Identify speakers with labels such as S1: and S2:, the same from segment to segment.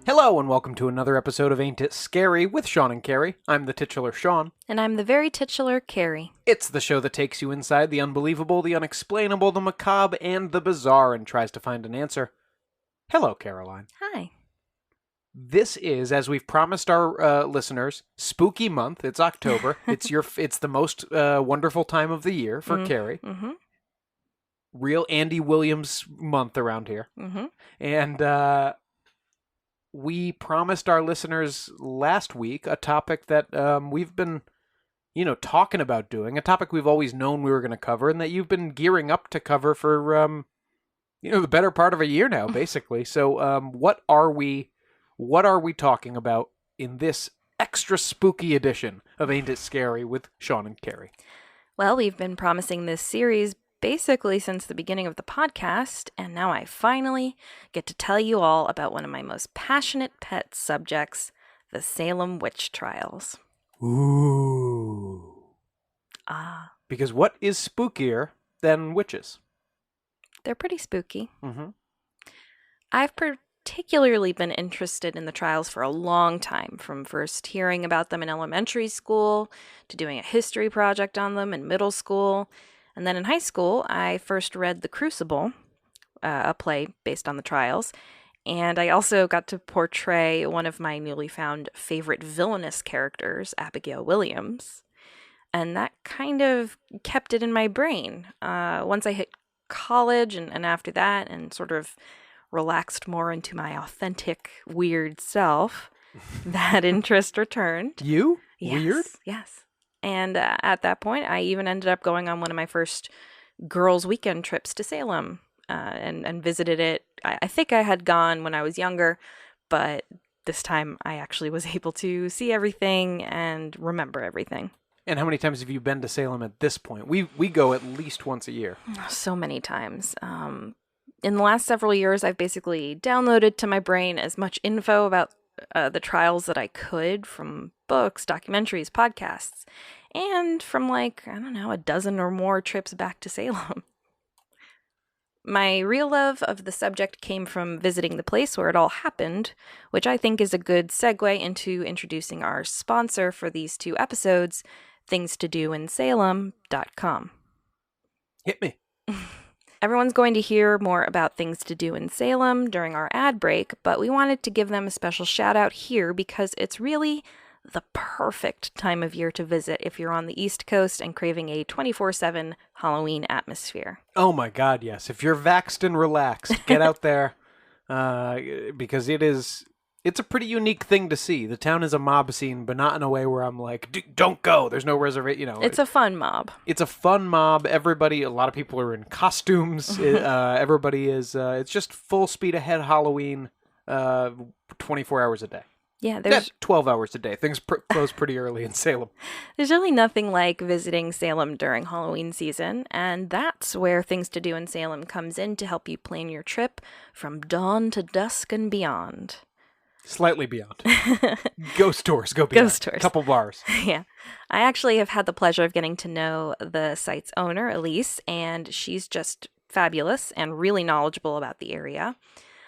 S1: Hello and welcome to another episode of Ain't It Scary with Sean and Carrie. I'm the titular Sean.
S2: And I'm the very titular Carrie.
S1: It's the show that takes you inside the unbelievable, the unexplainable, the macabre, and the bizarre and tries to find an answer. Hello, Caroline.
S2: Hi.
S1: This is, as we've promised our listeners, spooky month. It's October. It's the most wonderful time of the year for Carrie.
S2: Mm-hmm.
S1: Real Andy Williams month around here.
S2: Mm-hmm.
S1: And we promised our listeners last week a topic that we've been, talking about doing, a topic we've always known we were going to cover, and that you've been gearing up to cover for, the better part of a year now, basically. So what are we talking about in this extra spooky edition of Ain't It Scary with Sean and Carrie?
S2: Well, we've been promising this series basically since the beginning of the podcast, and now I finally get to tell you all about one of my most passionate pet subjects, the Salem Witch Trials.
S1: Ooh. Because what is spookier than witches?
S2: They're pretty spooky.
S1: Mm-hmm.
S2: I've particularly been interested in the trials for a long time, from first hearing about them in elementary school to doing a history project on them in middle school. And then in high school, I first read The Crucible, a play based on the trials, and I also got to portray one of my newly found favorite villainous characters, Abigail Williams, and that kind of kept it in my brain. Once I hit college and after that and sort of relaxed more into my authentic, weird self, that interest returned.
S1: You?
S2: Yes,
S1: weird?
S2: Yes. And at that point, I even ended up going on one of my first girls' weekend trips to Salem and visited it. I think I had gone when I was younger, but this time I actually was able to see everything and remember everything.
S1: And how many times have you been to Salem at this point? We go at least once a year.
S2: So many times. In the last several years, I've basically downloaded to my brain as much info about the trials that I could from books, documentaries, podcasts, and from a dozen or more trips back to Salem. My real love of the subject came from visiting the place where it all happened, which I think is a good segue into introducing our sponsor for these two episodes, thingstodoinsalem.com.
S1: Hit me.
S2: Everyone's going to hear more about Things to Do in Salem during our ad break, but we wanted to give them a special shout out here because it's really the perfect time of year to visit if you're on the East Coast and craving a 24/7 Halloween atmosphere.
S1: Oh my God, yes. If you're vaxxed and relaxed, get out there because it's a pretty unique thing to see. The town is a mob scene, but not in a way where I'm like, don't go. There's no reservation.
S2: It's a fun mob.
S1: It's a fun mob. A lot of people are in costumes. Everybody is, it's just full speed ahead Halloween, 24 hours a day.
S2: Yeah, there's
S1: 12 hours a day. Things close pretty early in Salem.
S2: There's really nothing like visiting Salem during Halloween season, and that's where Things to Do in Salem comes in to help you plan your trip from dawn to dusk and beyond.
S1: Slightly beyond. Ghost tours, go beyond.
S2: Ghost tours.
S1: Couple bars.
S2: Yeah. I actually have had the pleasure of getting to know the site's owner, Elise, and she's just fabulous and really knowledgeable about the area.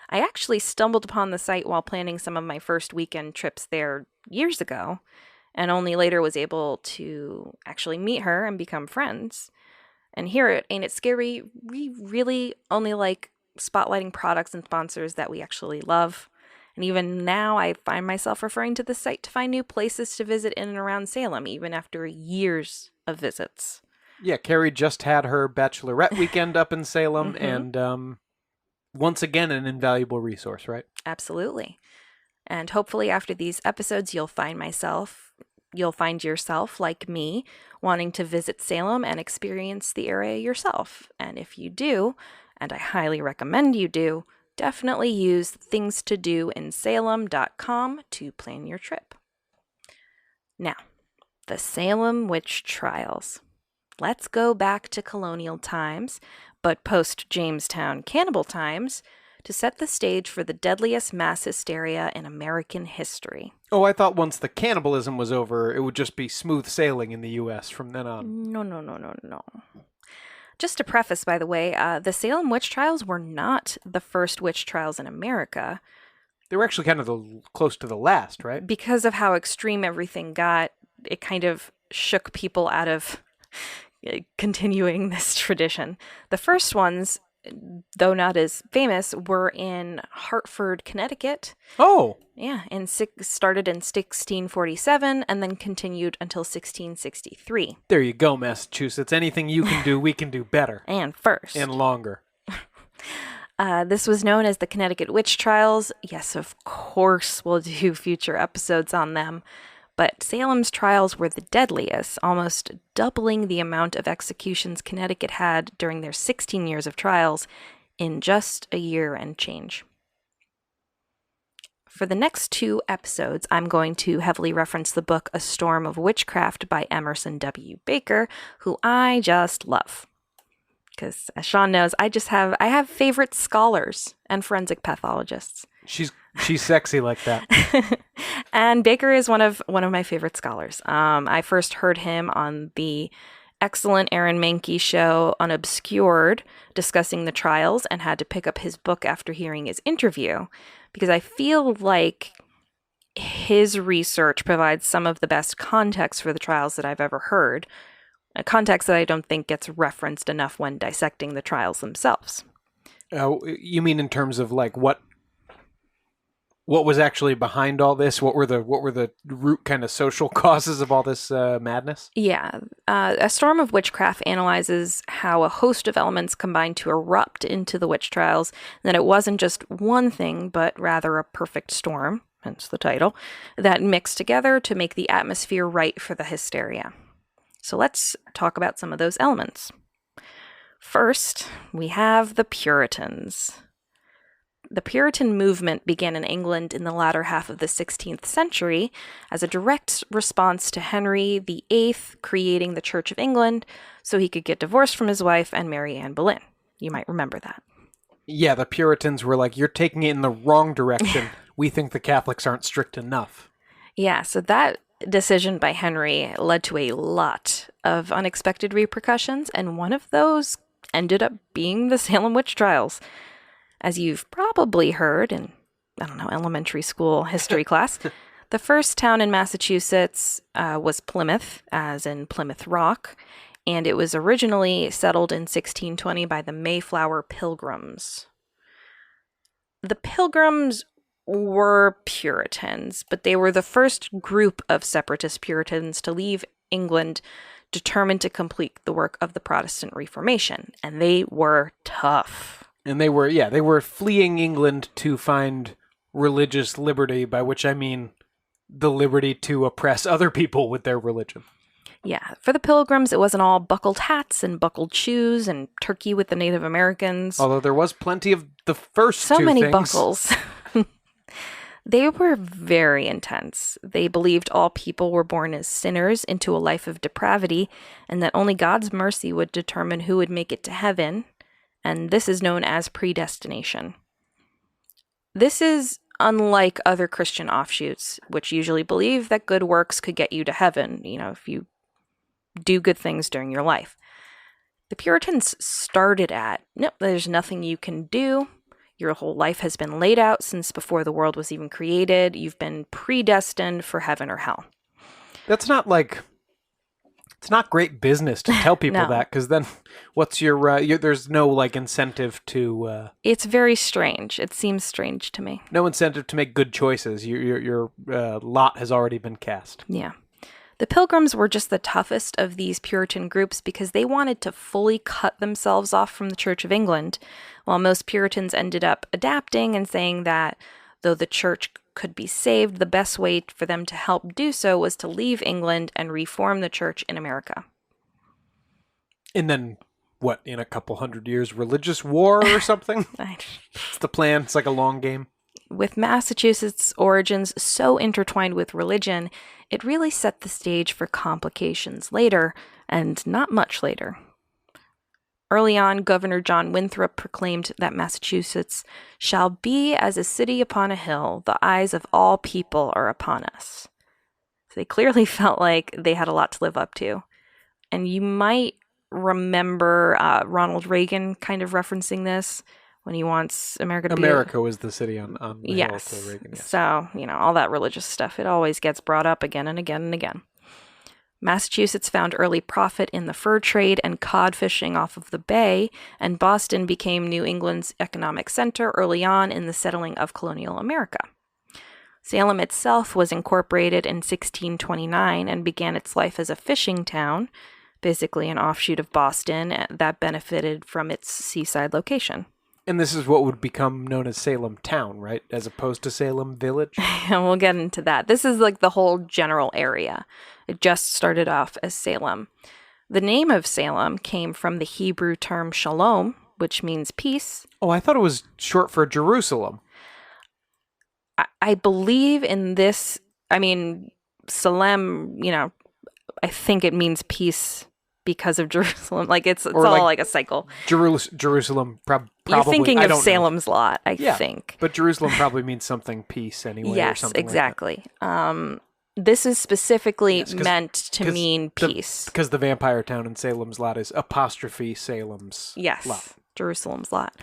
S2: I actually stumbled upon the site while planning some of my first weekend trips there years ago, and only later was able to actually meet her and become friends. And here at Ain't It Scary, we really only like spotlighting products and sponsors that we actually love. And even now, I find myself referring to the site to find new places to visit in and around Salem, even after years of visits.
S1: Yeah, Carrie just had her bachelorette weekend up in Salem, and once again, an invaluable resource, right?
S2: Absolutely. And hopefully after these episodes, you'll find yourself, like me, wanting to visit Salem and experience the area yourself. And if you do, and I highly recommend you do, definitely use thingstodoinsalem.com to plan your trip. Now, the Salem Witch Trials. Let's go back to colonial times, but post-Jamestown cannibal times, to set the stage for the deadliest mass hysteria in American history.
S1: Oh, I thought once the cannibalism was over, it would just be smooth sailing in the U.S. from then on.
S2: No. Just to preface, by the way, the Salem Witch Trials were not the first witch trials in America.
S1: They were actually kind of close to the last, right?
S2: Because of how extreme everything got, it kind of shook people out of continuing this tradition. The first ones, though not as famous, were in Hartford, Connecticut.
S1: Oh!
S2: Yeah, and started in 1647 and then continued until 1663.
S1: There you go, Massachusetts. Anything you can do, we can do better.
S2: And first.
S1: And longer.
S2: This was known as the Connecticut Witch Trials. Yes, of course, we'll do future episodes on them. But Salem's trials were the deadliest, almost doubling the amount of executions Connecticut had during their 16 years of trials in just a year and change. For the next 2 episodes, I'm going to heavily reference the book A Storm of Witchcraft by Emerson W. Baker, who I just love. Because, as Sean knows, I have favorite scholars and forensic pathologists.
S1: She's sexy like that.
S2: And Baker is one of my favorite scholars. I first heard him on the excellent Aaron Mahnke show Unobscured, discussing the trials, and had to pick up his book after hearing his interview, because I feel like his research provides some of the best context for the trials that I've ever heard. A context that I don't think gets referenced enough when dissecting the trials themselves.
S1: You mean in terms of like what was actually behind all this? What were the root kind of social causes of all this madness?
S2: Yeah. A Storm of Witchcraft analyzes how a host of elements combined to erupt into the witch trials, and that it wasn't just one thing, but rather a perfect storm, hence the title, that mixed together to make the atmosphere right for the hysteria. So let's talk about some of those elements. First, we have the Puritans. The Puritan movement began in England in the latter half of the 16th century as a direct response to Henry VIII creating the Church of England so he could get divorced from his wife and marry Anne Boleyn. You might remember that.
S1: Yeah, the Puritans were like, you're taking it in the wrong direction. We think the Catholics aren't strict enough.
S2: Yeah, so that decision by Henry led to a lot of unexpected repercussions, and one of those ended up being the Salem Witch Trials. As you've probably heard in, elementary school history class, the first town in Massachusetts was Plymouth, as in Plymouth Rock, and it was originally settled in 1620 by the Mayflower Pilgrims. The Pilgrims were Puritans, but they were the first group of separatist Puritans to leave England determined to complete the work of the Protestant Reformation, and they were tough.
S1: And they were fleeing England to find religious liberty, by which I mean the liberty to oppress other people with their religion.
S2: Yeah, for the Pilgrims, it wasn't all buckled hats and buckled shoes and turkey with the Native Americans.
S1: Although there was plenty of the first two things.
S2: So many buckles. They were very intense. They believed all people were born as sinners into a life of depravity, and that only God's mercy would determine who would make it to heaven, and this is known as predestination. This is unlike other Christian offshoots, which usually believe that good works could get you to heaven, if you do good things during your life. The Puritans started at, no, there's nothing you can do. Your whole life has been laid out since before the world was even created. You've been predestined for heaven or hell.
S1: That's not it's not great business to tell people
S2: No.
S1: that, because then what's your there's no incentive to...
S2: It's very strange. It seems strange to me.
S1: No incentive to make good choices. Your lot has already been cast.
S2: Yeah. The Pilgrims were just the toughest of these Puritan groups because they wanted to fully cut themselves off from the Church of England, while most Puritans ended up adapting and saying that though the church could be saved, the best way for them to help do so was to leave England and reform the church in America.
S1: And then, what, in a couple hundred years, religious war or something? It's the plan. It's like a long game.
S2: With Massachusetts' origins so intertwined with religion, it really set the stage for complications later, and not much later. Early on, Governor John Winthrop proclaimed that Massachusetts shall be as a city upon a hill. The eyes of all people are upon us. So they clearly felt like they had a lot to live up to. And you might remember Ronald Reagan kind of referencing this when he wants America to
S1: America was the city on the hill
S2: yes.
S1: to Reagan. Yes.
S2: So, all that religious stuff, it always gets brought up again and again and again. Massachusetts found early profit in the fur trade and cod fishing off of the bay, and Boston became New England's economic center early on in the settling of colonial America. Salem itself was incorporated in 1629 and began its life as a fishing town, basically an offshoot of Boston that benefited from its seaside location.
S1: And this is what would become known as Salem Town, right? As opposed to Salem Village?
S2: And we'll get into that. This is like the whole general area. It just started off as Salem. The name of Salem came from the Hebrew term shalom, which means peace.
S1: Oh, I thought it was short for Jerusalem.
S2: I believe in this, Salem, I think it means peace because of Jerusalem. Like it's all like a cycle.
S1: Jerusalem probably.
S2: You're thinking of Salem's Lot, I think.
S1: But Jerusalem probably means something peace anyway.
S2: Yes,
S1: or something
S2: exactly.
S1: Like
S2: this is specifically meant to mean peace.
S1: Because the vampire town in Salem's Lot is apostrophe Salem's Lot.
S2: Jerusalem's Lot.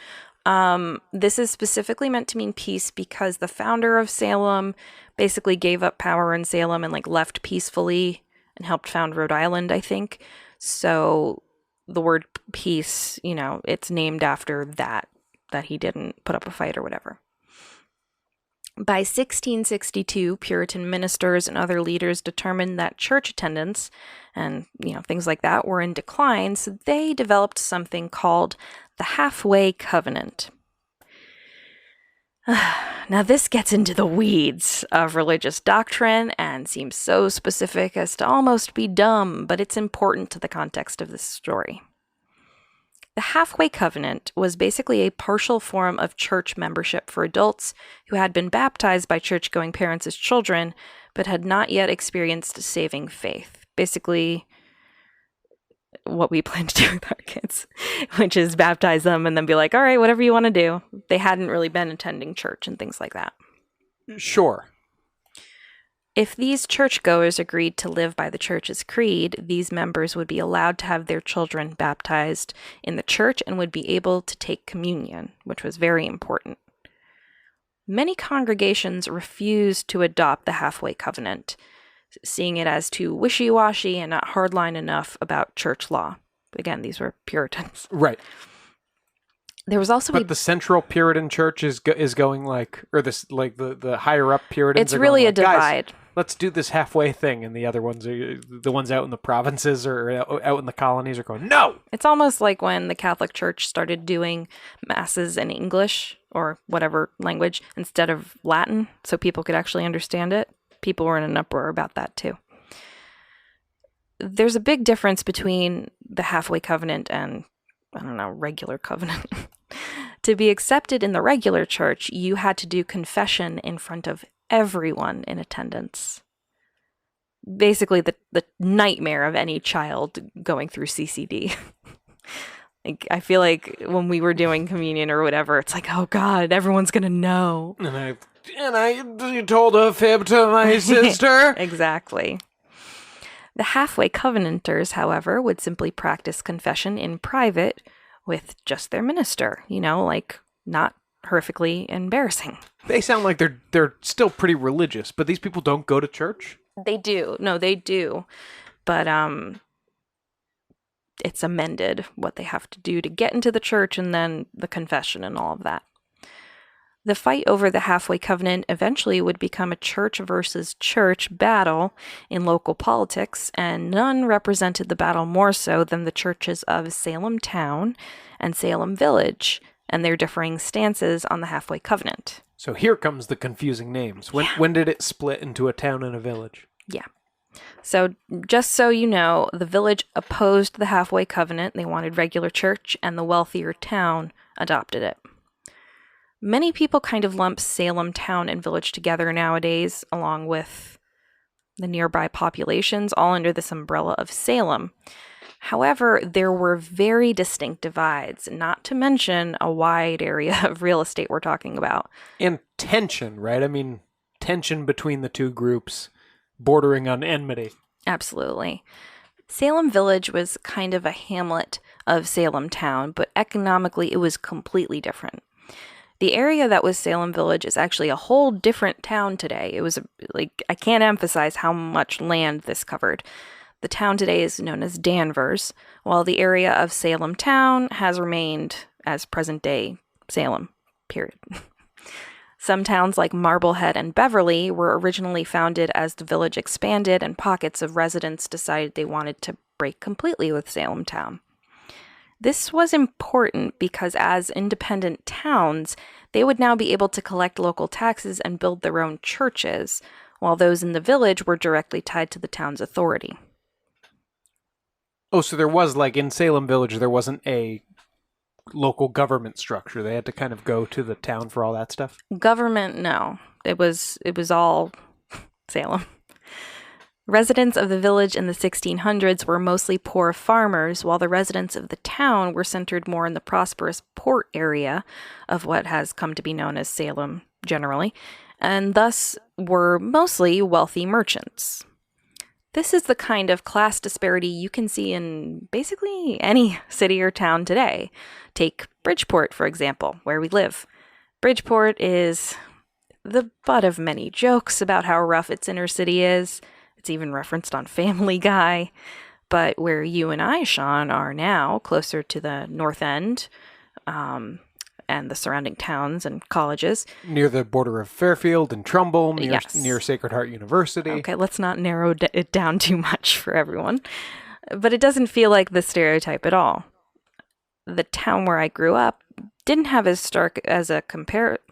S2: This is specifically meant to mean peace because the founder of Salem basically gave up power in Salem and left peacefully and helped found Rhode Island, I think. So the word peace, it's named after that he didn't put up a fight or whatever. By 1662, Puritan ministers and other leaders determined that church attendance and, things like that were in decline, so they developed something called the Halfway Covenant. Now, this gets into the weeds of religious doctrine and seems so specific as to almost be dumb, but it's important to the context of this story. The Halfway Covenant was basically a partial form of church membership for adults who had been baptized by church-going parents as children, but had not yet experienced saving faith. Basically, what we plan to do with our kids, which is baptize them and then be like, all right, whatever you want to do. They hadn't really been attending church and things like that.
S1: Sure.
S2: If these churchgoers agreed to live by the church's creed, these members would be allowed to have their children baptized in the church and would be able to take communion, which was very important. Many congregations refused to adopt the Halfway Covenant, seeing it as too wishy-washy and not hardline enough about church law. But again, these were Puritans.
S1: Right.
S2: There was also
S1: the Central Puritan Church is going the higher up Puritans.
S2: It's really a divide.
S1: Guys, let's do this halfway thing, and the other ones are the ones out in the provinces or out in the colonies are going no.
S2: It's almost like when the Catholic Church started doing masses in English or whatever language instead of Latin, so people could actually understand it. People were in an uproar about that too. There's a big difference between the Halfway Covenant and, regular covenant. To be accepted in the regular church, you had to do confession in front of everyone in attendance. Basically, the nightmare of any child going through CCD. I feel like when we were doing communion or whatever, it's like, oh God, everyone's gonna know.
S1: And I told a fib to my sister.
S2: Exactly. The Halfway Covenanters, however, would simply practice confession in private with just their minister, not horrifically embarrassing.
S1: They sound like they're still pretty religious, but these people don't go to church?
S2: They do. No, they do. But it's amended what they have to do to get into the church and then the confession and all of that. The fight over the Halfway Covenant eventually would become a church versus church battle in local politics, and none represented the battle more so than the churches of Salem Town and Salem Village and their differing stances on the Halfway Covenant.
S1: So here comes the confusing names. When did it split into a town and a village?
S2: Yeah. So just so you know, the village opposed the Halfway Covenant. They wanted regular church, and the wealthier town adopted it. Many people kind of lump Salem Town and Village together nowadays, along with the nearby populations, all under this umbrella of Salem. However, there were very distinct divides, not to mention a wide area of real estate we're talking about.
S1: And tension, right? I mean, tension between the two groups bordering on enmity.
S2: Absolutely. Salem Village was kind of a hamlet of Salem Town, but economically it was completely different. The area that was Salem Village is actually a whole different town today. It was I can't emphasize how much land this covered. The town today is known as Danvers, while the area of Salem Town has remained as present-day Salem, period. Some towns like Marblehead and Beverly were originally founded as the village expanded and pockets of residents decided they wanted to break completely with Salem Town. This was important because as independent towns, they would now be able to collect local taxes and build their own churches, while those in the village were directly tied to the town's authority.
S1: Oh, so there was, in Salem Village, there wasn't a local government structure. They had to kind of go to the town for all that stuff?
S2: Government, no. It was all Salem. Residents of the village in the 1600s were mostly poor farmers, while the residents of the town were centered more in the prosperous port area of what has come to be known as Salem generally, and thus were mostly wealthy merchants. This is the kind of class disparity you can see in basically any city or town today. Take Bridgeport, for example, where we live. Bridgeport is the butt of many jokes about how rough its inner city is. It's even referenced on Family Guy. But where you and I, Sean, are now, closer to the North End, and the surrounding towns and colleges.
S1: Near the border of Fairfield and Trumbull,
S2: Yes.
S1: near Sacred Heart University.
S2: Okay, let's not narrow it down too much for everyone. But it doesn't feel like the stereotype at all. The town where I grew up didn't have as stark a comparison,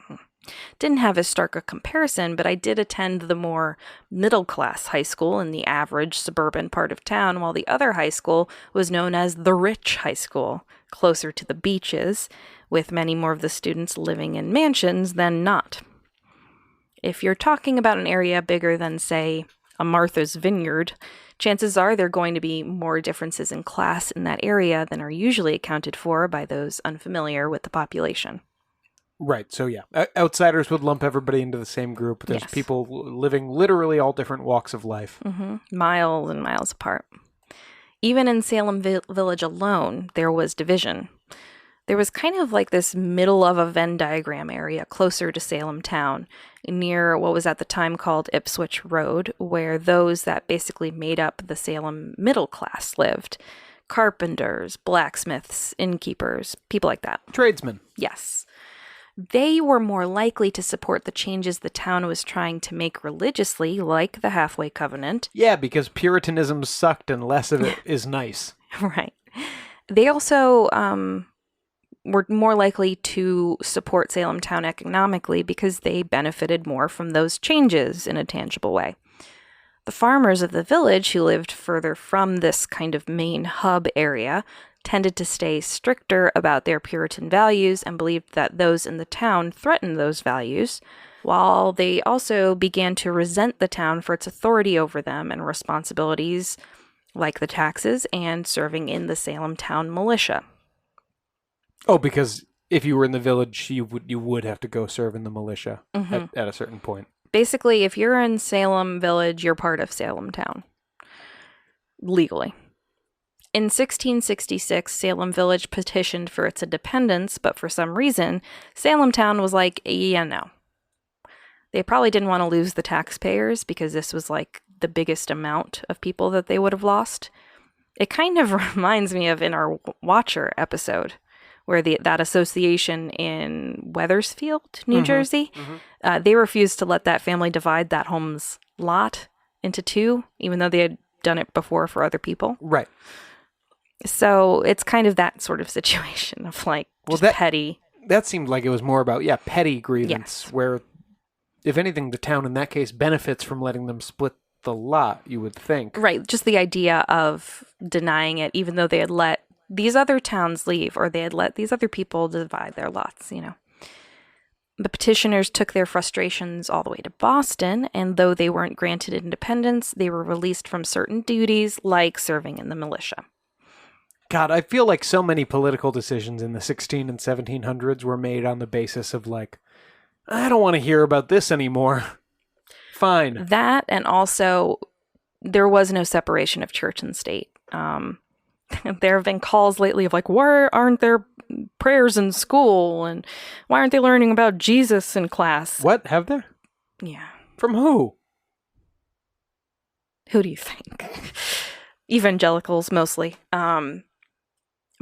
S2: but I did attend the more middle-class high school in the average suburban part of town, while the other high school was known as the rich high school, closer to the beaches, with many more of the students living in mansions than not. If you're talking about an area bigger than, say, a Martha's Vineyard, chances are there are going to be more differences in class in that area than are usually accounted for by those unfamiliar with the population.
S1: Right, so yeah, outsiders would lump everybody into the same group. There's
S2: Yes.
S1: people living literally all different walks of life.
S2: Mm-hmm. Miles and miles apart. Even in Salem Village alone, there was division. There was kind of like this middle of a Venn diagram area closer to Salem Town, near what was at the time called Ipswich Road, where those that basically made up the Salem middle class lived. Carpenters, blacksmiths, innkeepers, people like that.
S1: Tradesmen.
S2: Yes. They were more likely to support the changes the town was trying to make religiously, like the Halfway Covenant.
S1: Yeah, because Puritanism sucked and less of it is nice.
S2: Right. They also were more likely to support Salem Town economically because they benefited more from those changes in a tangible way. The farmers of the village who lived further from this kind of main hub area tended to stay stricter about their Puritan values and believed that those in the town threatened those values, while they also began to resent the town for its authority over them and responsibilities like the taxes and serving in the Salem Town Militia.
S1: Oh, because if you were in the village, you would have to go serve in the militia
S2: Mm-hmm.
S1: at a certain point.
S2: Basically, if you're in Salem Village, you're part of Salem Town. Legally. In 1666, Salem Village petitioned for its independence, but for some reason, Salem Town was like, yeah, no. They probably didn't want to lose the taxpayers because this was like the biggest amount of people that they would have lost. It kind of reminds me of in our Watcher episode, where that association in Wethersfield, New Jersey, they refused to let that family divide that home's lot into two, even though they had done it before for other people.
S1: Right.
S2: So it's kind of that sort of situation of petty.
S1: That seemed like it was more about, petty grievance,
S2: Yes.
S1: where, if anything, the town in that case benefits from letting them split the lot, you would think.
S2: Right, just the idea of denying it, even though they had let these other towns leave, or they had let these other people divide their lots, you know. The petitioners took their frustrations all the way to Boston, and though they weren't granted independence, they were released from certain duties, like serving in the militia.
S1: God, I feel like so many political decisions in the 16 and 1700s were made on the basis of like, I don't want to hear about this anymore. Fine.
S2: That, and also there was no separation of church and state. There have been calls lately of like, why aren't there prayers in school? And why aren't they learning about Jesus in class?
S1: What? Have there?
S2: Yeah.
S1: From who?
S2: Who do you think? Evangelicals, mostly.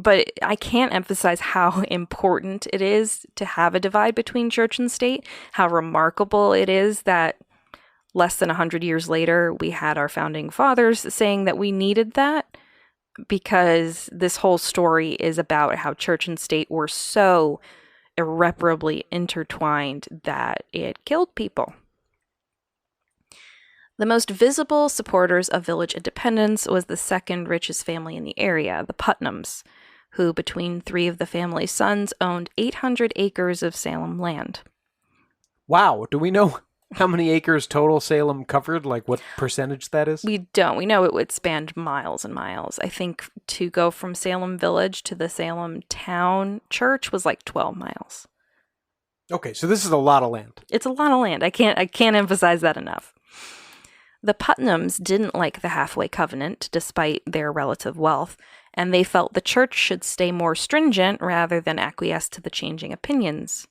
S2: But I can't emphasize how important it is to have a divide between church and state, how remarkable it is that less than 100 years later, we had our founding fathers saying that we needed that, because this whole story is about how church and state were so irreparably intertwined that it killed people. The most visible supporters of village independence was the second richest family in the area, the Putnams, who, between three of the family's sons, owned 800 acres of Salem land.
S1: Wow. Do we know how many acres total Salem covered? Like what percentage that is?
S2: We don't. We know it spanned miles and miles. I think to go from Salem Village to the Salem Town Church was like 12 miles.
S1: Okay, so this is a lot of land.
S2: It's a lot of land. I can't emphasize that enough. The Putnams didn't like the halfway covenant, despite their relative wealth, and they felt the church should stay more stringent rather than acquiesce to the changing opinions.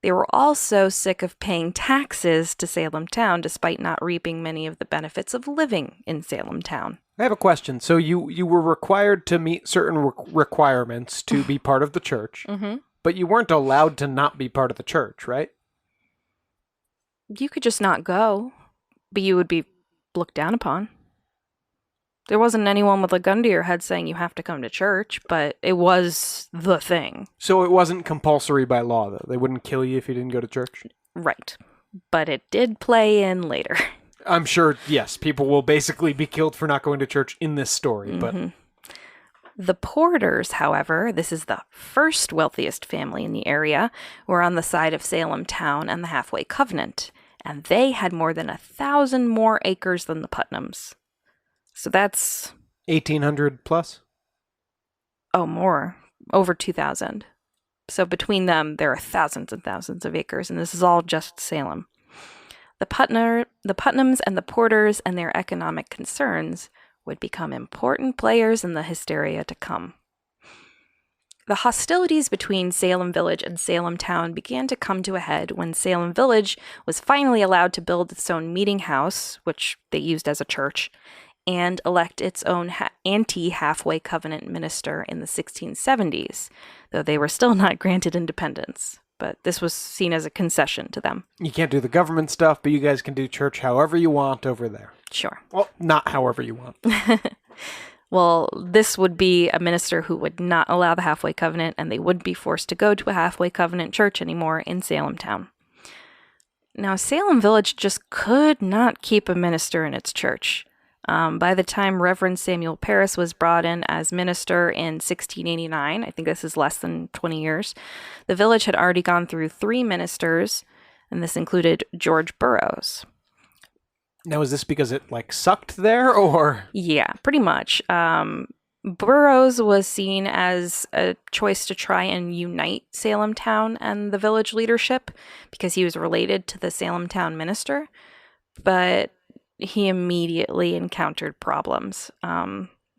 S2: They were also sick of paying taxes to Salem Town, despite not reaping many of the benefits of living in Salem Town.
S1: I have a question. So you were required to meet certain requirements to be part of the church, but you weren't allowed to not be part of the church, right?
S2: You could just not go, but you would be looked down upon. There wasn't anyone with a gun to your head saying you have to come to church, but it was the thing.
S1: So it wasn't compulsory by law, though? They wouldn't kill you if you didn't go to church?
S2: Right. But it did play in later.
S1: I'm sure, yes, people will basically be killed for not going to church in this story, but...
S2: The Porters, however, this is the first wealthiest family in the area, were on the side of Salem Town and the Halfway Covenant, and they had more than 1,000 more acres than the Putnams. So that's...
S1: 1,800 plus?
S2: Oh, more. Over 2,000. So between them, there are thousands and thousands of acres, and this is all just Salem. The Putnams and the Porters and their economic concerns would become important players in the hysteria to come. The hostilities between Salem Village and Salem Town began to come to a head when Salem Village was finally allowed to build its own meeting house, which they used as a church, and elect its own anti-halfway covenant minister in the 1670s, though they were still not granted independence. But this was seen as a concession to them.
S1: You can't do the government stuff, but you guys can do church however you want over there.
S2: Sure.
S1: Well, not however you want.
S2: Well, this would be a minister who would not allow the halfway covenant, and they wouldn't be forced to go to a halfway covenant church anymore in Salem Town. Now, Salem Village just could not keep a minister in its church. By the time Reverend Samuel Parris was brought in as minister in 1689, I think this is less than 20 years, the village had already gone through 3 ministers, and this included George Burroughs.
S1: Now, is this because it, sucked there, or...?
S2: Yeah, pretty much. Burroughs was seen as a choice to try and unite Salem Town and the village leadership because he was related to the Salem Town minister, but he immediately encountered problems.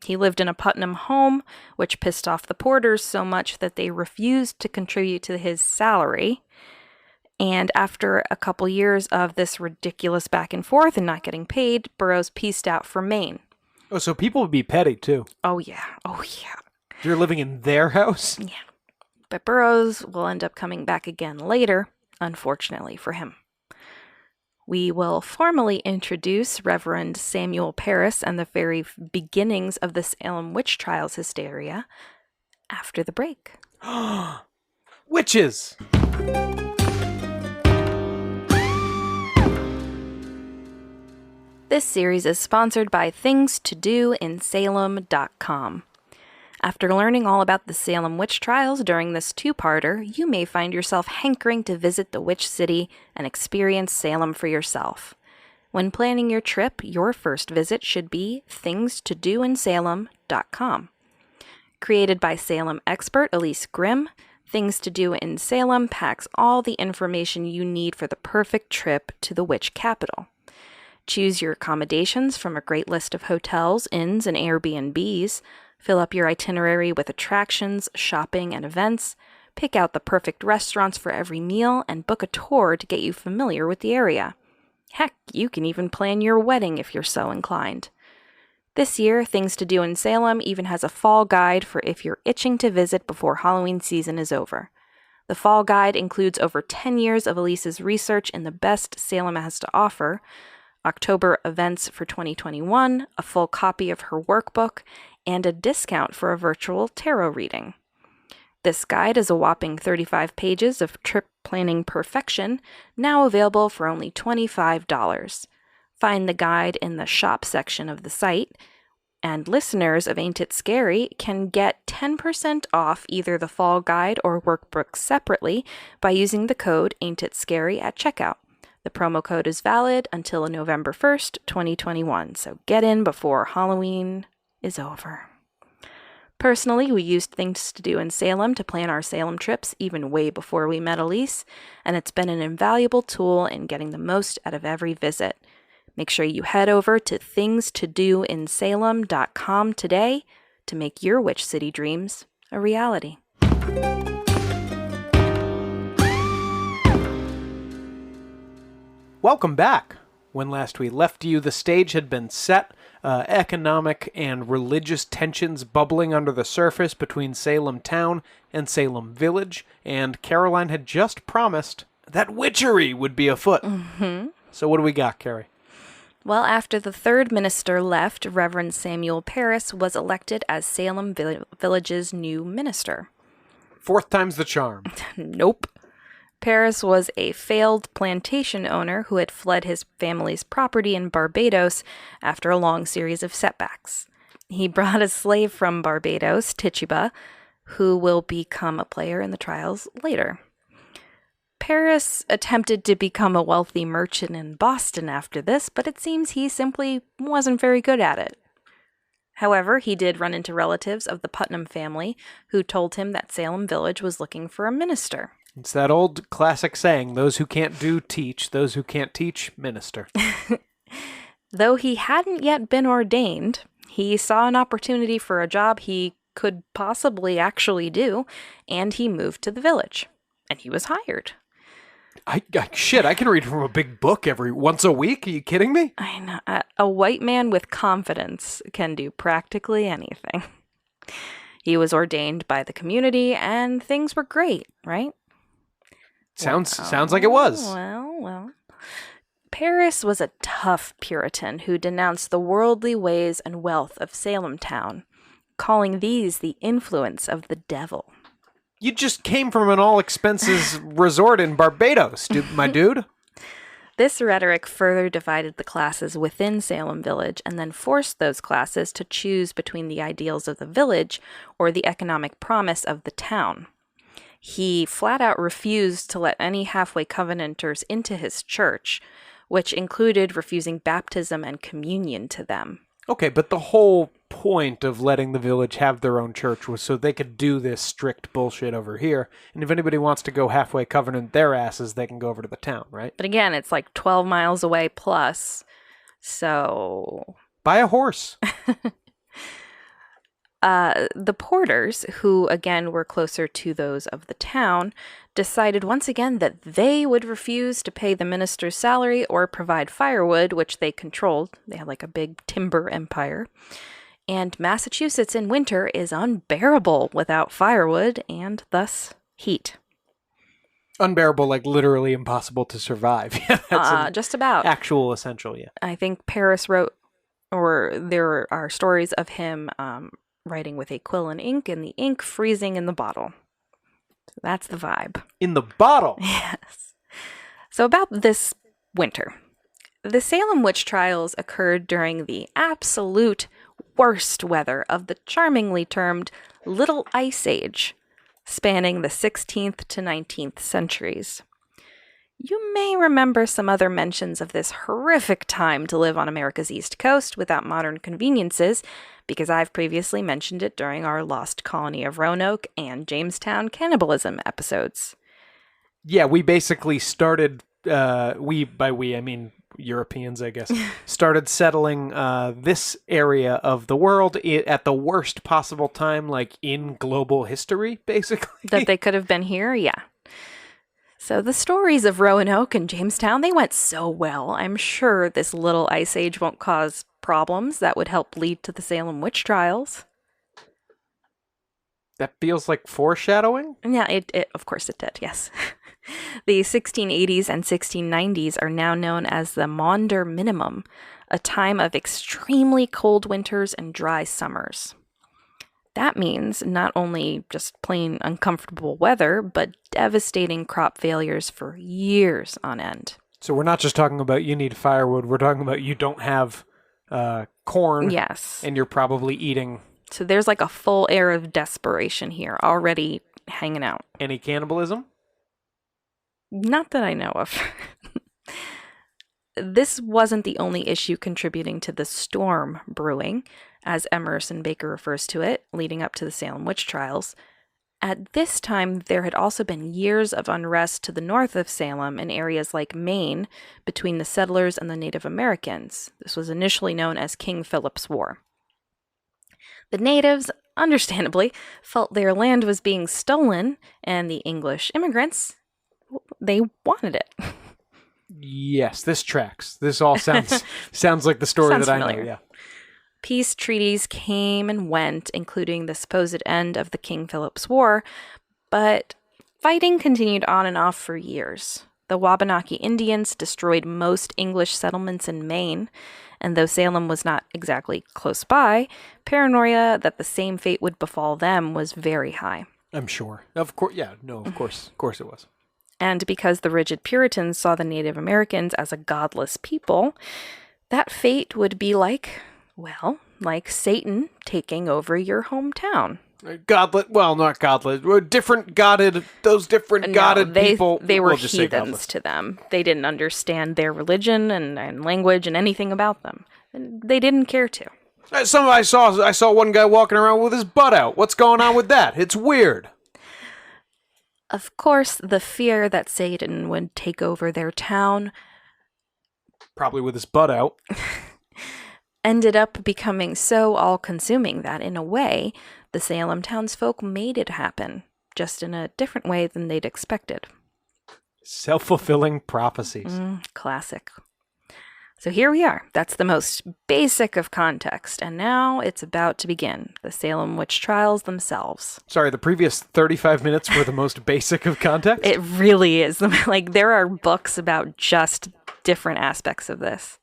S2: He lived in a Putnam home, which pissed off the Porters so much that they refused to contribute to his salary. And after a couple years of this ridiculous back and forth and not getting paid, Burroughs pieced out for Maine.
S1: Oh, so people would be petty, too.
S2: Oh, yeah. Oh, yeah.
S1: You're living in their house?
S2: Yeah. But Burroughs will end up coming back again later, unfortunately for him. We will formally introduce Reverend Samuel Parris and the very beginnings of the Salem Witch Trials hysteria after the break.
S1: Witches!
S2: This series is sponsored by thingstodoinsalem.com. After learning all about the Salem Witch Trials during this 2-parter, you may find yourself hankering to visit the Witch City and experience Salem for yourself. When planning your trip, your first visit should be thingstodoinsalem.com. Created by Salem expert Elise Grimm, Things to Do in Salem packs all the information you need for the perfect trip to the witch capital. Choose your accommodations from a great list of hotels, inns, and Airbnbs. Fill up your itinerary with attractions, shopping, and events. Pick out the perfect restaurants for every meal and book a tour to get you familiar with the area. Heck, you can even plan your wedding if you're so inclined. This year, Things to Do in Salem even has a fall guide for if you're itching to visit before Halloween season is over. The fall guide includes over 10 years of Elise's research in the best Salem has to offer, October events for 2021, a full copy of her workbook, and a discount for a virtual tarot reading. This guide is a whopping 35 pages of trip planning perfection, now available for only $25. Find the guide in the shop section of the site, and listeners of Ain't It Scary can get 10% off either the fall guide or workbook separately by using the code Ain't It Scary at checkout. The promo code is valid until November 1st, 2021, so get in before Halloween is over. Personally, we used Things to Do in Salem to plan our Salem trips even way before we met Elise, and it's been an invaluable tool in getting the most out of every visit. Make sure you head over to thingstodoinsalem.com today to make your Witch City dreams a reality.
S1: Welcome back. When last we left you, the stage had been set, economic and religious tensions bubbling under the surface between Salem Town and Salem Village, and Caroline had just promised that witchery would be afoot.
S2: Mm-hmm.
S1: So what do we got, Carrie?
S2: Well, after the third minister left, Reverend Samuel Parris was elected as Salem Village's new minister.
S1: Fourth time's the charm.
S2: Nope. Parris was a failed plantation owner who had fled his family's property in Barbados after a long series of setbacks. He brought a slave from Barbados, Tituba, who will become a player in the trials later. Parris attempted to become a wealthy merchant in Boston after this, but it seems he simply wasn't very good at it. However, he did run into relatives of the Putnam family who told him that Salem Village was looking for a minister.
S1: It's that old classic saying, those who can't do, teach. Those who can't teach, minister.
S2: Though he hadn't yet been ordained, he saw an opportunity for a job he could possibly actually do, and he moved to the village. And he was hired.
S1: I can read from a big book once a week. Are you kidding me?
S2: I know. A white man with confidence can do practically anything. He was ordained by the community, and things were great, right?
S1: Sounds like it was.
S2: Well. Parris was a tough Puritan who denounced the worldly ways and wealth of Salem Town, calling these the influence of the devil.
S1: You just came from an all-expenses resort in Barbados, my dude.
S2: This rhetoric further divided the classes within Salem Village and then forced those classes to choose between the ideals of the village or the economic promise of the town. He flat out refused to let any halfway covenanters into his church, which included refusing baptism and communion to them.
S1: Okay, but the whole point of letting the village have their own church was so they could do this strict bullshit over here. And if anybody wants to go halfway covenant their asses, they can go over to the town, right?
S2: But again, it's like 12 miles away plus. So
S1: buy a horse.
S2: The porters, who again were closer to those of the town, decided once again that they would refuse to pay the minister's salary or provide firewood, which they controlled. They had like a big timber empire. And Massachusetts in winter is unbearable without firewood and thus heat.
S1: Unbearable, like literally impossible to survive. Yeah, that's
S2: just about.
S1: Actual essential, yeah.
S2: I think Parris wrote, or there are stories of him writing with a quill and ink, and the ink freezing in the bottle. So that's the vibe.
S1: In the bottle?
S2: Yes. So about this winter. The Salem Witch Trials occurred during the absolute worst weather of the charmingly termed Little Ice Age, spanning the 16th to 19th centuries. You may remember some other mentions of this horrific time to live on America's East Coast without modern conveniences, because I've previously mentioned it during our Lost Colony of Roanoke and Jamestown cannibalism episodes.
S1: Yeah, we basically started, by we, I mean Europeans, I guess, started settling this area of the world at the worst possible time, like in global history, basically.
S2: That they could have been here, yeah. So the stories of Roanoke and Jamestown, they went so well. I'm sure this little ice age won't cause problems that would help lead to the Salem Witch Trials.
S1: That feels like foreshadowing?
S2: Yeah, it of course it did, yes. The 1680s and 1690s are now known as the Maunder Minimum, a time of extremely cold winters and dry summers. That means not only just plain uncomfortable weather, but devastating crop failures for years on end.
S1: So we're not just talking about you need firewood, we're talking about you don't have corn.
S2: Yes.
S1: And you're probably eating...
S2: So there's like a full air of desperation here, already hanging out.
S1: Any cannibalism?
S2: Not that I know of. This wasn't the only issue contributing to the storm brewing, as Emerson Baker refers to it, leading up to the Salem Witch Trials. At this time, there had also been years of unrest to the north of Salem in areas like Maine between the settlers and the Native Americans. This was initially known as King Philip's War. The natives, understandably, felt their land was being stolen, and the English immigrants, they wanted it.
S1: Yes, this tracks. This all sounds like the story
S2: Sounds
S1: that
S2: familiar.
S1: I know, yeah.
S2: Peace treaties came and went, including the supposed end of the King Philip's War, but fighting continued on and off for years. The Wabanaki Indians destroyed most English settlements in Maine, and though Salem was not exactly close by, paranoia that the same fate would befall them was very high.
S1: I'm sure. Of course, yeah, no, of course it was.
S2: And because the rigid Puritans saw the Native Americans as a godless people, that fate would be like Satan taking over your hometown.
S1: Godlet, well, not godlet, different godded, those different godded people.
S2: They were heathens to them. They didn't understand their religion and language and anything about them. And they didn't care to.
S1: I saw one guy walking around with his butt out. What's going on with that? It's weird.
S2: Of course, the fear that Satan would take over their town,
S1: probably with his butt out,
S2: ended up becoming so all-consuming that, in a way, the Salem townsfolk made it happen, just in a different way than they'd expected.
S1: Self-fulfilling prophecies.
S2: Classic. So here we are. That's the most basic of context, and now it's about to begin. The Salem Witch Trials themselves.
S1: Sorry, the previous 35 minutes were the most basic of context?
S2: It really is. Like, there are books about just different aspects of this.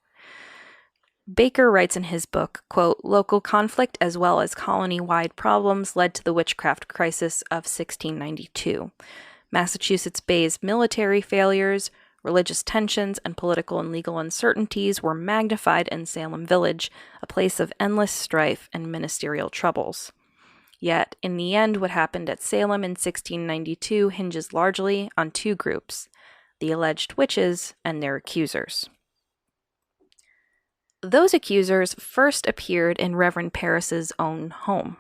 S2: Baker writes in his book, quote, "Local conflict as well as colony-wide problems led to the witchcraft crisis of 1692. Massachusetts Bay's military failures, religious tensions, and political and legal uncertainties were magnified in Salem Village, a place of endless strife and ministerial troubles. Yet, in the end, what happened at Salem in 1692 hinges largely on two groups, the alleged witches and their accusers. Those accusers first appeared in Reverend Parris's own home.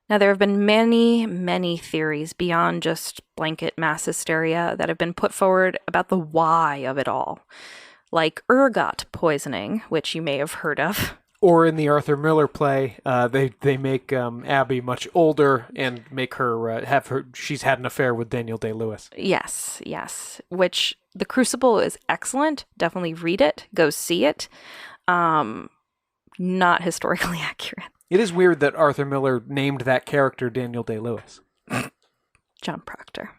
S2: Now, there have been many, many theories beyond just blanket mass hysteria that have been put forward about the why of it all, like ergot poisoning, which you may have heard of.
S1: Or in the Arthur Miller play, they make Abby much older and make her she's had an affair with Daniel Day-Lewis.
S2: Yes, which The Crucible is excellent. Definitely read it. Go see it. Not historically accurate.
S1: It is weird that Arthur Miller named that character Daniel Day-Lewis.
S2: John Proctor.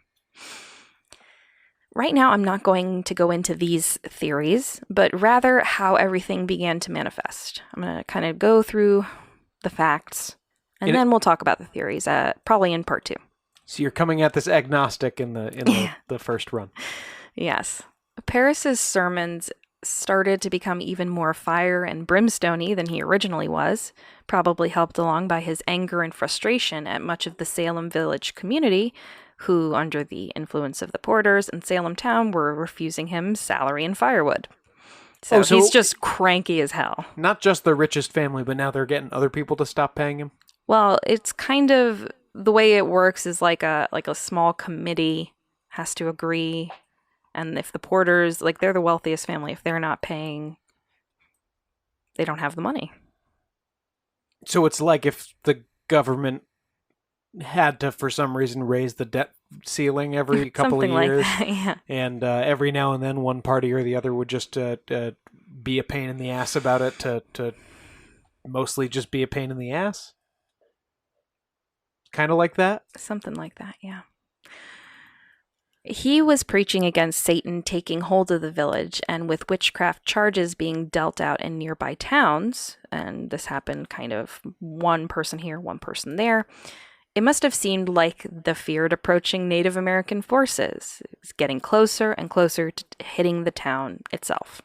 S2: Right now, I'm not going to go into these theories, but rather how everything began to manifest. I'm going to kind of go through the facts, and then we'll talk about the theories, probably in part 2.
S1: So you're coming at this agnostic in the first run.
S2: Yes. Parris's sermons started to become even more fire and brimstone-y than he originally was, probably helped along by his anger and frustration at much of the Salem Village community, who, under the influence of the porters in Salem town, were refusing him salary and firewood. So he's just cranky as hell.
S1: Not just the richest family, but now they're getting other people to stop paying him?
S2: Well, it's kind of, the way it works is like a small committee has to agree. And if the porters, like, they're the wealthiest family, if they're not paying, they don't have the money.
S1: So it's like if the government had to, for some reason, raise the debt ceiling every couple of years.
S2: Like that, yeah.
S1: And every now and then one party or the other would just be a pain in the ass about it to mostly just be a pain in the ass? Kind of like that?
S2: Something like that, yeah. He was preaching against Satan taking hold of the village, and with witchcraft charges being dealt out in nearby towns, and this happened kind of one person here, one person there, it must have seemed like the feared approaching Native American forces. It was getting closer and closer to hitting the town itself.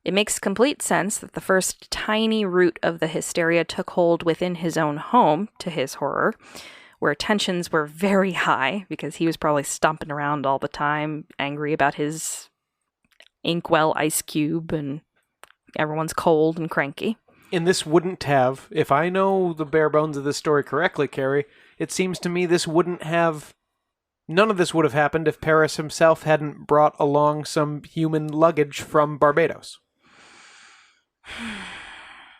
S2: It makes complete sense that the first tiny root of the hysteria took hold within his own home, to his horror, where tensions were very high because he was probably stomping around all the time, angry about his inkwell ice cube, and everyone's cold and cranky.
S1: And this wouldn't have, if I know the bare bones of this story correctly, Carrie, it seems to me this wouldn't have, none of this would have happened if Paris himself hadn't brought along some human luggage from Barbados.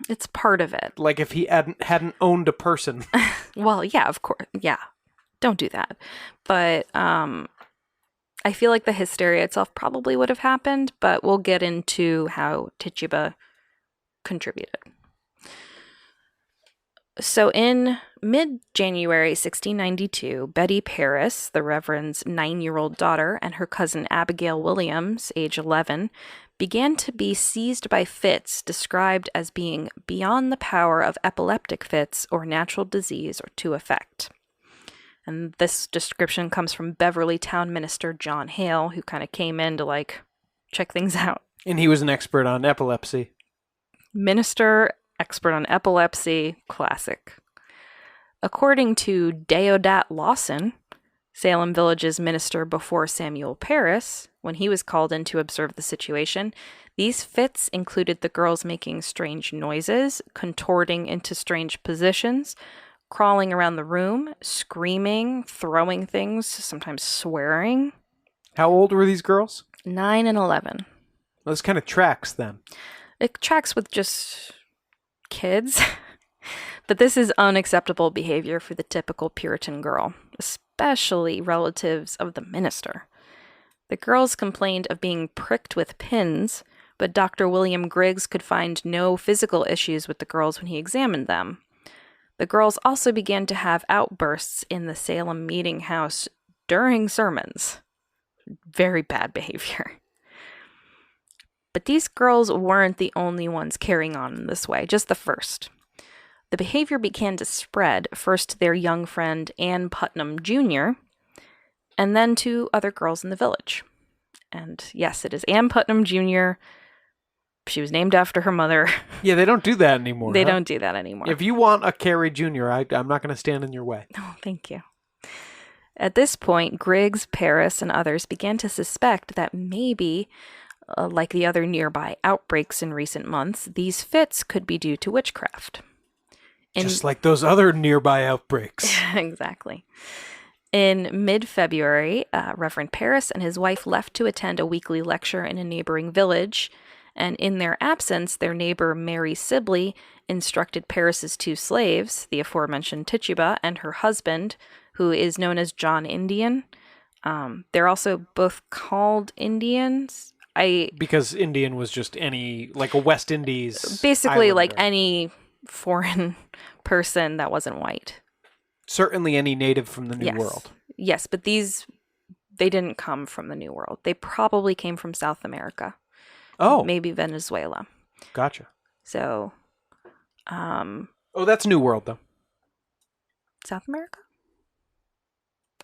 S2: It's part of it.
S1: Like if he hadn't owned a person.
S2: Well, yeah, of course. Yeah. Don't do that. But I feel like the hysteria itself probably would have happened, but we'll get into how Tituba contributed. So in mid-January 1692, Betty Paris, the Reverend's 9-year-old daughter, and her cousin Abigail Williams, age 11, began to be seized by fits described as being beyond the power of epileptic fits or natural disease or to affect. And this description comes from Beverly Town Minister John Hale, who kind of came in to, like, check things out.
S1: And he was an expert on epilepsy.
S2: Minister, expert on epilepsy, classic. According to Deodat Lawson, Salem Village's minister before Samuel Paris, when he was called in to observe the situation, these fits included the girls making strange noises, contorting into strange positions, crawling around the room, screaming, throwing things, sometimes swearing.
S1: How old were these girls?
S2: 9 and 11.
S1: Well, this kind of tracks then.
S2: It tracks with just kids. But this is unacceptable behavior for the typical Puritan girl, especially relatives of the minister. The girls complained of being pricked with pins, but Dr. William Griggs could find no physical issues with the girls when he examined them. The girls also began to have outbursts in the Salem meeting house during sermons. Very bad behavior. But these girls weren't the only ones carrying on in this way, just the first. The behavior began to spread, first to their young friend Ann Putnam Jr., and then to other girls in the village. And yes, it is Ann Putnam Jr. She was named after her mother.
S1: Yeah, they don't do that anymore.
S2: They don't do that anymore.
S1: If you want a Carrie Jr., I'm not going to stand in your way.
S2: Oh, thank you. At this point, Griggs, Paris, and others began to suspect that maybe, like the other nearby outbreaks in recent months, these fits could be due to witchcraft.
S1: Just like those other nearby outbreaks.
S2: Exactly. In mid-February, Reverend Paris and his wife left to attend a weekly lecture in a neighboring village, and in their absence, their neighbor Mary Sibley instructed Paris's 2 slaves, the aforementioned Tituba and her husband, who is known as John Indian. They're also both called Indians.
S1: Because Indian was just any, like a West Indies
S2: basically
S1: islander.
S2: Like any foreign person that wasn't white.
S1: Certainly any native from the New World.
S2: Yes, but they didn't come from the New World. They probably came from South America.
S1: Oh.
S2: Maybe Venezuela.
S1: Gotcha.
S2: So,
S1: oh, that's New World, though.
S2: South America?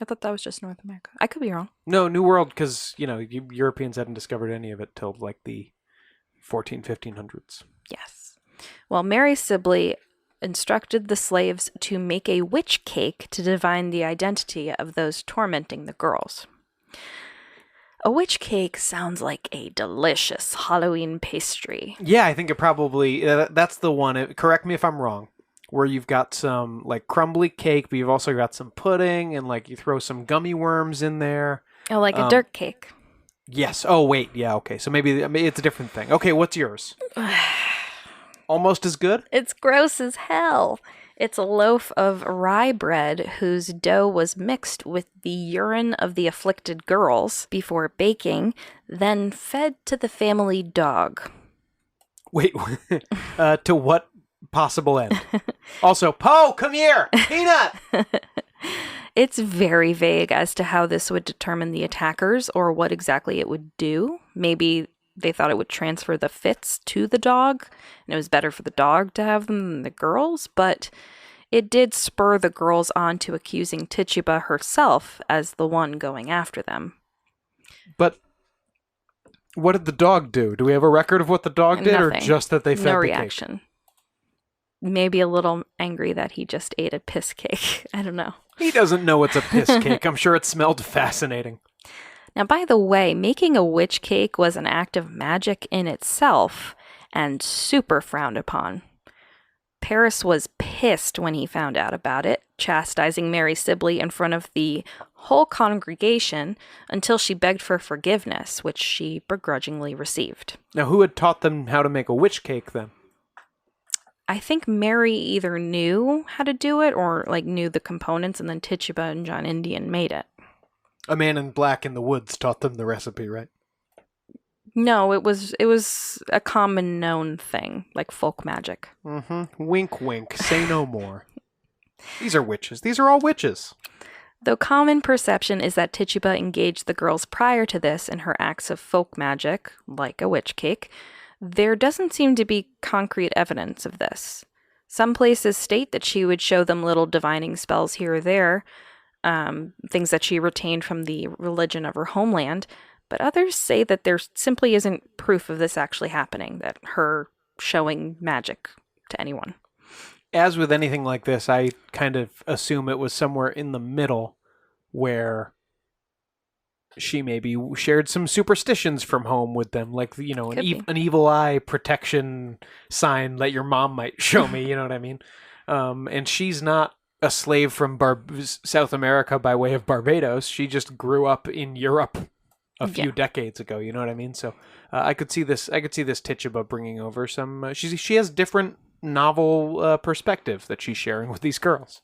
S2: I thought that was just North America. I could be wrong.
S1: No, New World, because, Europeans hadn't discovered any of it till, like, the 1500s.
S2: Yes. Well, Mary Sibley instructed the slaves to make a witch cake to divine the identity of those tormenting the girls. A witch cake sounds like a delicious Halloween pastry.
S1: Yeah, I think it probably, that's the one, correct me if I'm wrong, where you've got some like crumbly cake, but you've also got some pudding and like you throw some gummy worms in there.
S2: Oh, like a dirt cake.
S1: Yes. Oh, wait. Yeah, okay. So maybe it's a different thing. Okay, what's yours? Almost as good?
S2: It's gross as hell. It's a loaf of rye bread whose dough was mixed with the urine of the afflicted girls before baking, then fed to the family dog.
S1: Wait, to what possible end? Also, Poe, come here! Peanut!
S2: It's very vague as to how this would determine the attackers or what exactly it would do. Maybe they thought it would transfer the fits to the dog, and it was better for the dog to have them than the girls, but it did spur the girls on to accusing Tituba herself as the one going after them.
S1: But what did the dog do? Do we have a record of what the dog did,
S2: Nothing.
S1: Or just that they fed
S2: no
S1: the
S2: reaction.
S1: cake?
S2: Maybe a little angry that he just ate a piss cake. I don't know.
S1: He doesn't know it's a piss cake. I'm sure it smelled fascinating.
S2: Now, by the way, making a witch cake was an act of magic in itself and super frowned upon. Paris was pissed when he found out about it, chastising Mary Sibley in front of the whole congregation until she begged for forgiveness, which she begrudgingly received.
S1: Now, who had taught them how to make a witch cake then?
S2: I think Mary either knew how to do it or knew the components, and then Tituba and John Indian made it.
S1: A man in black in the woods taught them the recipe, right?
S2: No, it was a common known thing, like folk magic.
S1: Mm-hmm. Wink, wink. Say no more. These are witches. These are all witches.
S2: Though common perception is that Tituba engaged the girls prior to this in her acts of folk magic, like a witch cake, there doesn't seem to be concrete evidence of this. Some places state that she would show them little divining spells here or there, things that she retained from the religion of her homeland, but others say that there simply isn't proof of this actually happening, that her showing magic to anyone.
S1: As with anything like this, I kind of assume it was somewhere in the middle where she maybe shared some superstitions from home with them, like, an evil eye protection sign that your mom might show me, you know what I mean? And she's not a slave from South America by way of Barbados. She just grew up in Europe a few decades ago, you know what I mean? So I could see this Tituba bringing over some, she has different novel perspective that she's sharing with these girls.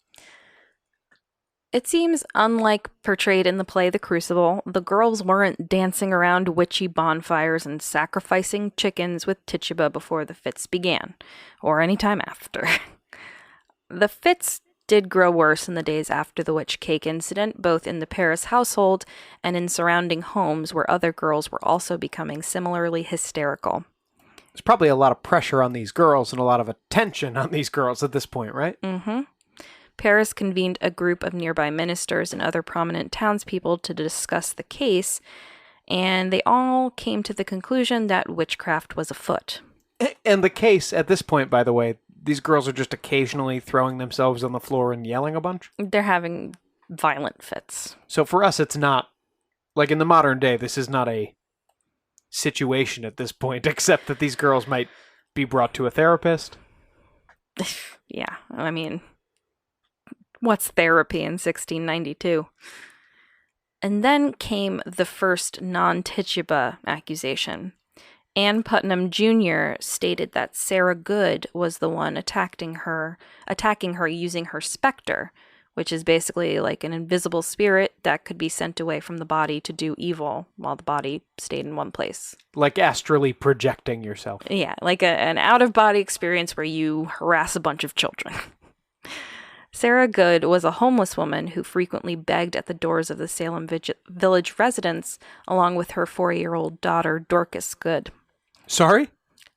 S2: It seems, unlike portrayed in the play The Crucible, the girls weren't dancing around witchy bonfires and sacrificing chickens with Tituba before the fits began, or any time after. The fits did grow worse in the days after the witch cake incident, both in the Paris household and in surrounding homes where other girls were also becoming similarly hysterical.
S1: There's probably a lot of pressure on these girls and a lot of attention on these girls at this point, right?
S2: Mm-hmm. Paris convened a group of nearby ministers and other prominent townspeople to discuss the case, and they all came to the conclusion that witchcraft was afoot.
S1: And the case, at this point, by the way, these girls are just occasionally throwing themselves on the floor and yelling a bunch?
S2: They're having violent fits.
S1: So for us, it's not, like in the modern day, this is not a situation at this point, except that these girls might be brought to a therapist.
S2: Yeah, I mean, what's therapy in 1692? And then came the first non-Tituba accusation. Ann Putnam Jr. stated that Sarah Goode was the one attacking her using her specter, which is basically like an invisible spirit that could be sent away from the body to do evil while the body stayed in one place.
S1: Like astrally projecting yourself.
S2: Yeah, like an out-of-body experience where you harass a bunch of children. Sarah Goode was a homeless woman who frequently begged at the doors of the Salem Village residents, along with her 4-year-old daughter, Dorcas Goode.
S1: Sorry?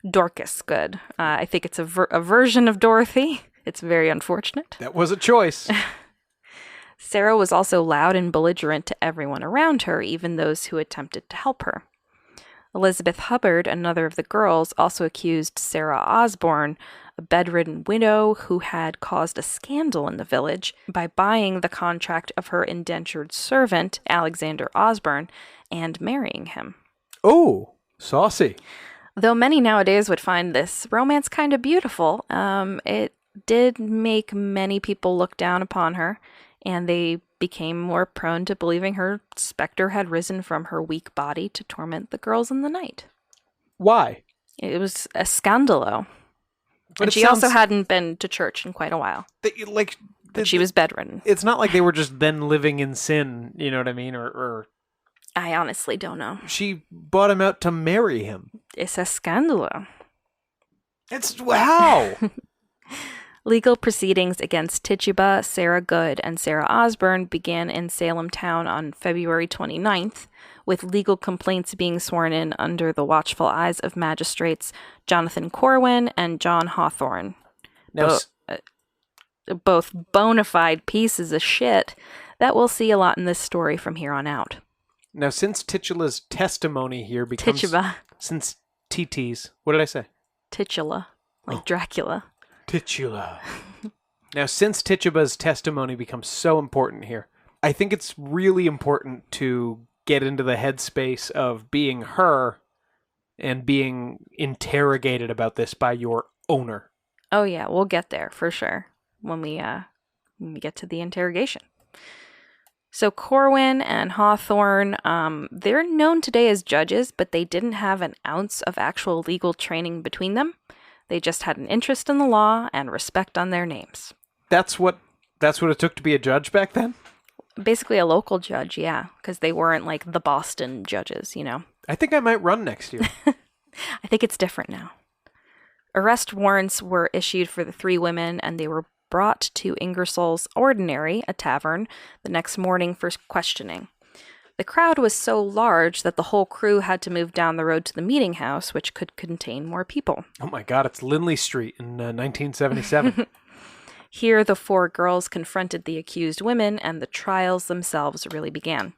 S2: Dorcas Goode. I think it's a version of Dorothy. It's very unfortunate.
S1: That was a choice.
S2: Sarah was also loud and belligerent to everyone around her, even those who attempted to help her. Elizabeth Hubbard, another of the girls, also accused Sarah Osborne a bedridden widow who had caused a scandal in the village by buying the contract of her indentured servant, Alexander Osborne, and marrying him.
S1: Oh, saucy.
S2: Though many nowadays would find this romance kind of beautiful, it did make many people look down upon her, and they became more prone to believing her specter had risen from her weak body to torment the girls in the night.
S1: Why?
S2: It was a scandalo.
S1: But
S2: and she also hadn't been to church in quite a while. But she was bedridden.
S1: It's not like they were just then living in sin, you know what I mean? Or
S2: I honestly don't know.
S1: She bought him out to marry him.
S2: It's a scandalo.
S1: It's how?
S2: Legal proceedings against Tituba, Sarah Goode, and Sarah Osborne began in Salem town on February 29th, with legal complaints being sworn in under the watchful eyes of magistrates Jonathan Corwin and John Hawthorne.
S1: Now,
S2: both bona fide pieces of shit that we'll see a lot in this story from here on out.
S1: Now, since Titula's testimony here becomes...
S2: Tituba.
S1: Since TT's... What did I say?
S2: Titula. Like Dracula.
S1: Titula. Now, since Tituba's testimony becomes so important here, I think it's really important to get into the headspace of being her and being interrogated about this by your owner.
S2: Oh, yeah. We'll get there, for sure, when we get to the interrogation. So Corwin and Hawthorne, they're known today as judges, but they didn't have an ounce of actual legal training between them. They just had an interest in the law and respect on their names. That's what
S1: it took to be a judge back then?
S2: Basically a local judge, yeah, because they weren't like the Boston judges, you know.
S1: I think I might run next year.
S2: I think it's different now. Arrest warrants were issued for the three women, and they were brought to Ingersoll's Ordinary, a tavern, the next morning for questioning. The crowd was so large that the whole crew had to move down the road to the meeting house, which could contain more people.
S1: Oh my God, it's Lindley Street in 1977.
S2: Here, the four girls confronted the accused women, and the trials themselves really began.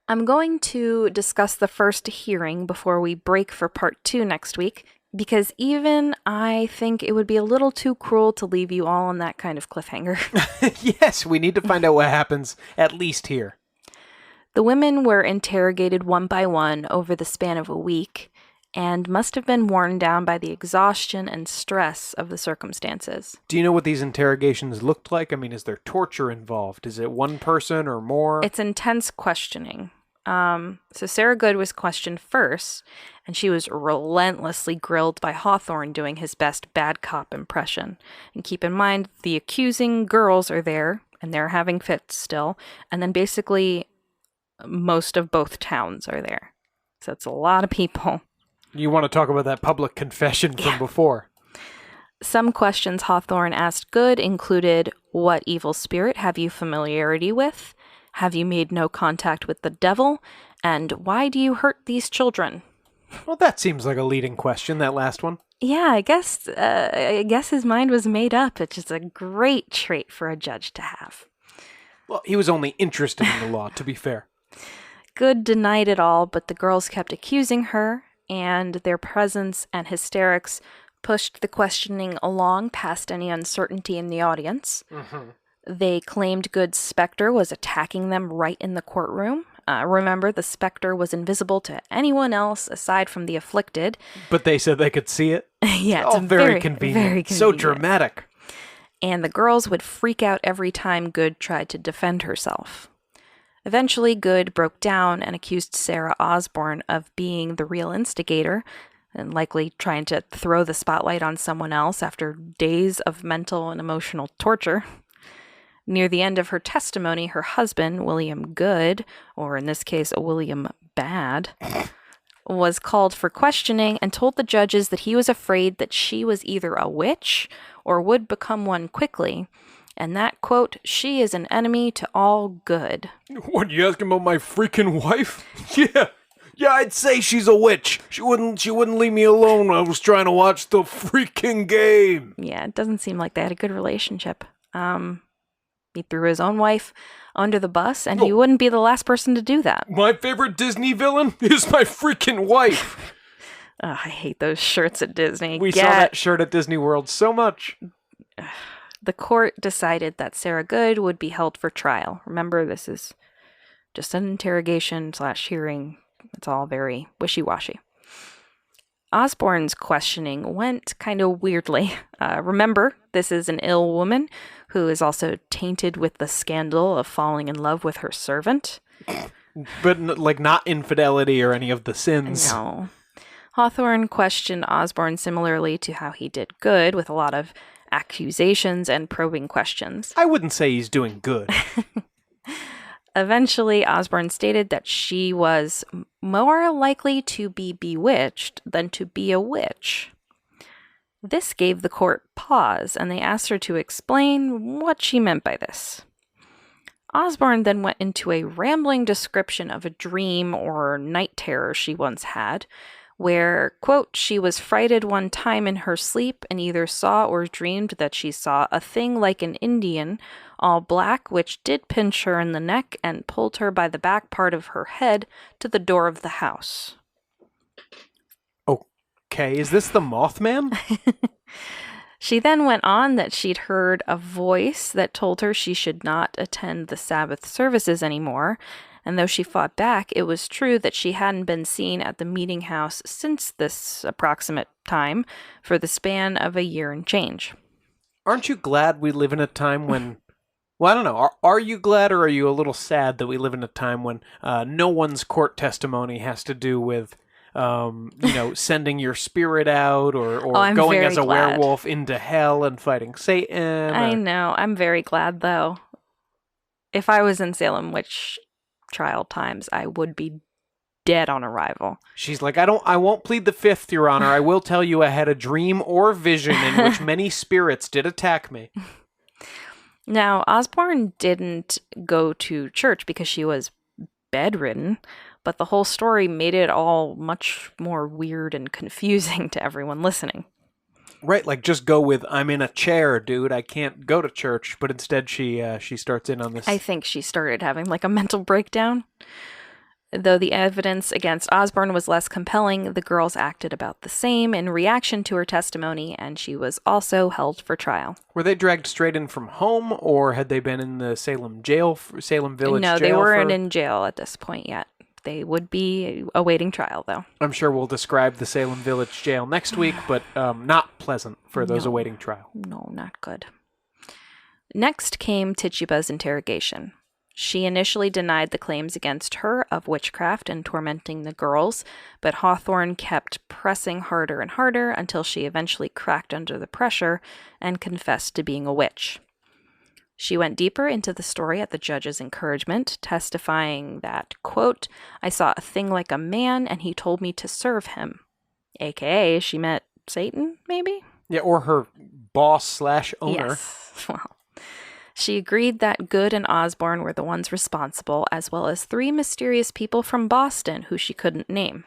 S2: I'm going to discuss the first hearing before we break for part 2 next week, because even I think it would be a little too cruel to leave you all on that kind of cliffhanger.
S1: Yes, we need to find out what happens, at least here.
S2: The women were interrogated one by one over the span of a week, and must have been worn down by the exhaustion and stress of the circumstances.
S1: Do you know what these interrogations looked like? I mean, is there torture involved? Is it one person or more?
S2: It's intense questioning. So Sarah Goode was questioned first, and she was relentlessly grilled by Hawthorne doing his best bad cop impression. And keep in mind, the accusing girls are there, and they're having fits still, and then basically most of both towns are there. So it's a lot of people.
S1: You want to talk about that public confession from before.
S2: Some questions Hawthorne asked Goode included, what evil spirit have you familiarity with? Have you made no contact with the devil? And why do you hurt these children?
S1: Well, that seems like a leading question, that last one.
S2: Yeah, I guess his mind was made up. It's just a great trait for a judge to have.
S1: Well, he was only interested in the law, to be fair.
S2: Goode denied it all, but the girls kept accusing her, and their presence and hysterics pushed the questioning along past any uncertainty in the audience. Mm-hmm. They claimed Goode's specter was attacking them right in the courtroom. Remember, the specter was invisible to anyone else aside from the afflicted.
S1: But they said they could see it?
S2: Yeah,
S1: it's very convenient.
S2: Very convenient.
S1: So dramatic.
S2: And the girls would freak out every time Goode tried to defend herself. Eventually, Goode broke down and accused Sarah Osborne of being the real instigator, and likely trying to throw the spotlight on someone else after days of mental and emotional torture. Near the end of her testimony, her husband, William Goode, or in this case, William Bad, was called for questioning and told the judges that he was afraid that she was either a witch or would become one quickly, and that, quote, she is an enemy to all good.
S1: What, you asking about my freaking wife? Yeah, I'd say she's a witch. She wouldn't leave me alone when I was trying to watch the freaking game.
S2: Yeah, it doesn't seem like they had a good relationship. He threw his own wife under the bus, and he wouldn't be the last person to do that.
S1: My favorite Disney villain is my freaking wife.
S2: I hate those shirts at Disney.
S1: We saw that shirt at Disney World so much.
S2: The court decided that Sarah Goode would be held for trial. Remember, this is just an interrogation/hearing. It's all very wishy-washy. Osborne's questioning went kind of weirdly. Remember, this is an ill woman who is also tainted with the scandal of falling in love with her servant.
S1: But, not infidelity or any of the sins.
S2: No. Hawthorne questioned Osborne similarly to how he did Goode, with a lot of accusations and probing questions.
S1: I wouldn't say he's doing good.
S2: Eventually, Osborne stated that she was more likely to be bewitched than to be a witch. This gave the court pause, and they asked her to explain what she meant by this. Osborne then went into a rambling description of a dream or night terror she once had, where, quote, she was frighted one time in her sleep and either saw or dreamed that she saw a thing like an Indian, all black, which did pinch her in the neck and pulled her by the back part of her head to the door of the house.
S1: Okay, is this the Mothman?
S2: She then went on that she'd heard a voice that told her she should not attend the Sabbath services anymore, and though she fought back, it was true that she hadn't been seen at the meeting house since this approximate time for the span of a year and change.
S1: Aren't you glad we live in a time when... Well, I don't know. Are you glad or are you a little sad that we live in a time when no one's court testimony has to do with, sending your spirit out or going as a werewolf into hell and fighting Satan?
S2: I know. I'm very glad, though. If I was in Salem Witch Trial times, I would be dead on arrival.
S1: She's like, I won't plead the fifth, Your Honor. I will tell you I had a dream or vision in which many spirits did attack me.
S2: Now, Osborne didn't go to church because she was bedridden, but the whole story made it all much more weird and confusing to everyone listening.
S1: Right, just go with, I'm in a chair, dude, I can't go to church, but instead she starts in on this.
S2: I think she started having a mental breakdown. Though the evidence against Osborne was less compelling, the girls acted about the same in reaction to her testimony, and she was also held for trial.
S1: Were they dragged straight in from home, or had they been in the Salem Village jail?
S2: No, they weren't in jail at this point yet. They would be awaiting trial, though. I'm
S1: sure we'll describe the Salem Village jail next week, but not pleasant for those awaiting trial.
S2: No, not good. Next came Tituba's interrogation. She initially denied the claims against her of witchcraft and tormenting the girls, but Hawthorne kept pressing harder and harder until she eventually cracked under the pressure and confessed to being a witch. She went deeper into the story at the judge's encouragement, testifying that, quote, I saw a thing like a man and he told me to serve him. AKA, she met Satan, maybe?
S1: Yeah, or her boss/owner.
S2: Yes, well. She agreed that Goode and Osborne were the ones responsible, as well as 3 mysterious people from Boston who she couldn't name.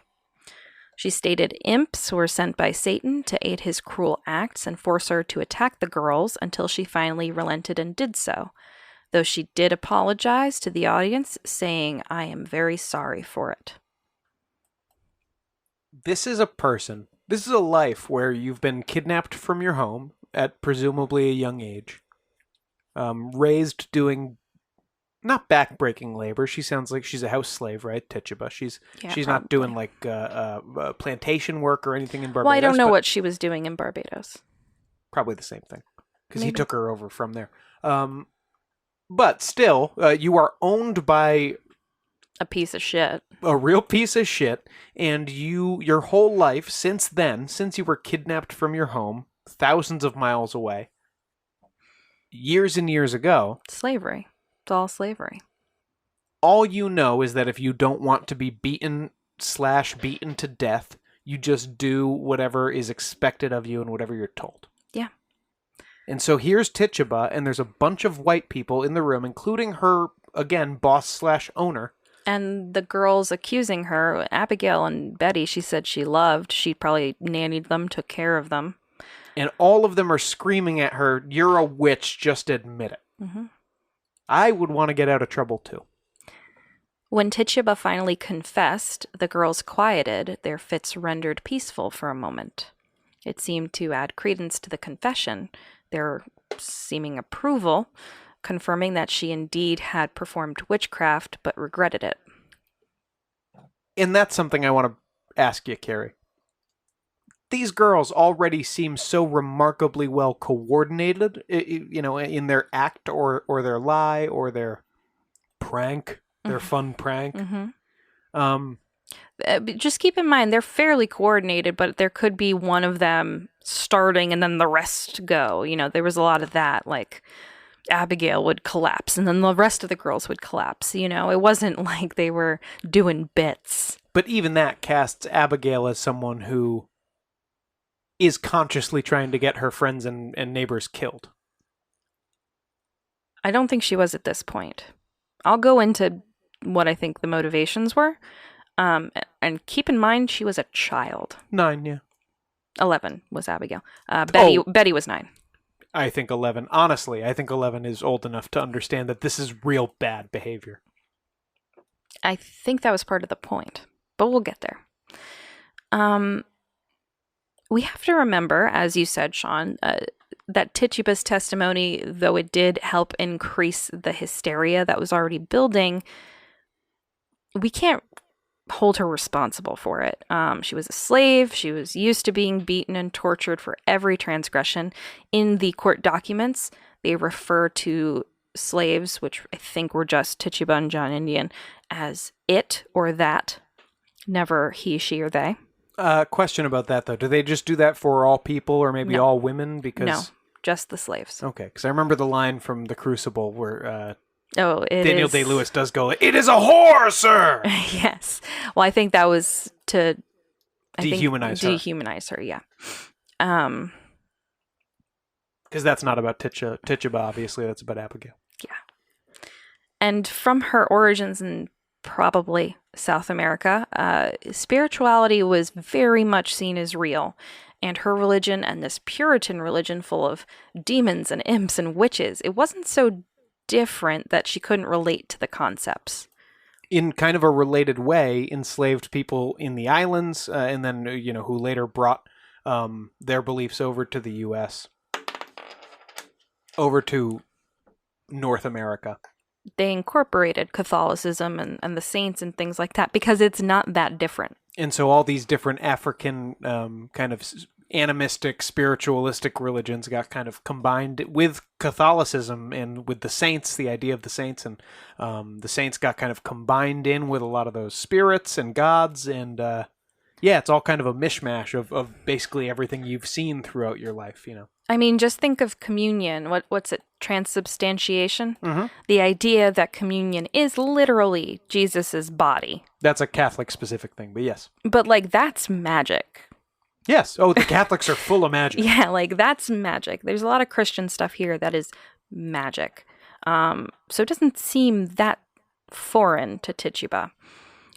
S2: She stated imps were sent by Satan to aid his cruel acts and force her to attack the girls until she finally relented and did so, though she did apologize to the audience, saying, I am very sorry for it.
S1: This is a life where you've been kidnapped from your home at presumably a young age. Raised doing not backbreaking labor. She sounds like she's a house slave, right? Tituba. She's not doing plantation work or anything in Barbados.
S2: Well, I don't know what she was doing in Barbados.
S1: Probably the same thing, because he took her over from there. But still, you are owned by
S2: a piece of shit,
S1: a real piece of shit, and your whole life since you were kidnapped from your home, thousands of miles away. Years and years ago.
S2: Slavery. It's all slavery.
S1: All you know is that if you don't want to be beaten to death, you just do whatever is expected of you and whatever you're told.
S2: Yeah.
S1: And so here's Tituba, and there's a bunch of white people in the room, including her, again, boss/owner.
S2: And the girls accusing her, Abigail and Betty, she said she loved. She probably nannied them, took care of them.
S1: And all of them are screaming at her, you're a witch, just admit it.
S2: Mm-hmm.
S1: I would want to get out of trouble too.
S2: When Tituba finally confessed, the girls quieted, their fits rendered peaceful for a moment. It seemed to add credence to the confession, their seeming approval, confirming that she indeed had performed witchcraft but regretted it.
S1: And that's something I want to ask you, Carrie. These girls already seem so remarkably well coordinated, in their act or their lie or their prank, their fun prank.
S2: Just keep in mind, they're fairly coordinated, but there could be one of them starting and then the rest go. There was a lot of that, like Abigail would collapse and then the rest of the girls would collapse. It wasn't like they were doing bits.
S1: But even that casts Abigail as someone who is consciously trying to get her friends and neighbors killed.
S2: I don't think she was at this point. I'll go into what I think the motivations were. And keep in mind, she was a child.
S1: 9, yeah.
S2: 11 was Abigail. Betty was 9.
S1: I think 11. Honestly, I think 11 is old enough to understand that this is real bad behavior.
S2: I think that was part of the point, but we'll get there. We have to remember, as you said, Sean, that Tituba's testimony, though it did help increase the hysteria that was already building, we can't hold her responsible for it. She was a slave. She was used to being beaten and tortured for every transgression. In the court documents, they refer to slaves, which I think were just Tituba and John Indian, as it or that, never he, she, or they.
S1: Question about that, though. Do they just do that for all people or maybe all women?
S2: No, just the slaves.
S1: Okay, because I remember the line from The Crucible where
S2: Daniel
S1: Day-Lewis does go, "It is a whore, sir!"
S2: Yes. Well, I think that was to
S1: dehumanize
S2: her, yeah.
S1: Because that's not about Tituba, obviously. That's about Abigail.
S2: Yeah. And from her origins in probably South America, spirituality was very much seen as real. And her religion and this Puritan religion full of demons and imps and witches, it wasn't so different that she couldn't relate to the concepts.
S1: In kind of a related way, enslaved people in the islands, and then, who later brought their beliefs over to the U.S., over to North America.
S2: They incorporated Catholicism and the saints and things like that because it's not that different.
S1: And so all these different African kind of animistic, spiritualistic religions got kind of combined with Catholicism and with the saints, the idea of the saints, and the saints got kind of combined in with a lot of those spirits and gods, and it's all kind of a mishmash of basically everything you've seen throughout your life,
S2: I mean, just think of communion. What's it? Transubstantiation?
S1: Mm-hmm.
S2: The idea that communion is literally Jesus's body.
S1: That's a Catholic specific thing, but yes.
S2: But that's magic.
S1: Yes. Oh, the Catholics are full of magic.
S2: Yeah, that's magic. There's a lot of Christian stuff here that is magic. So it doesn't seem that foreign to Tituba.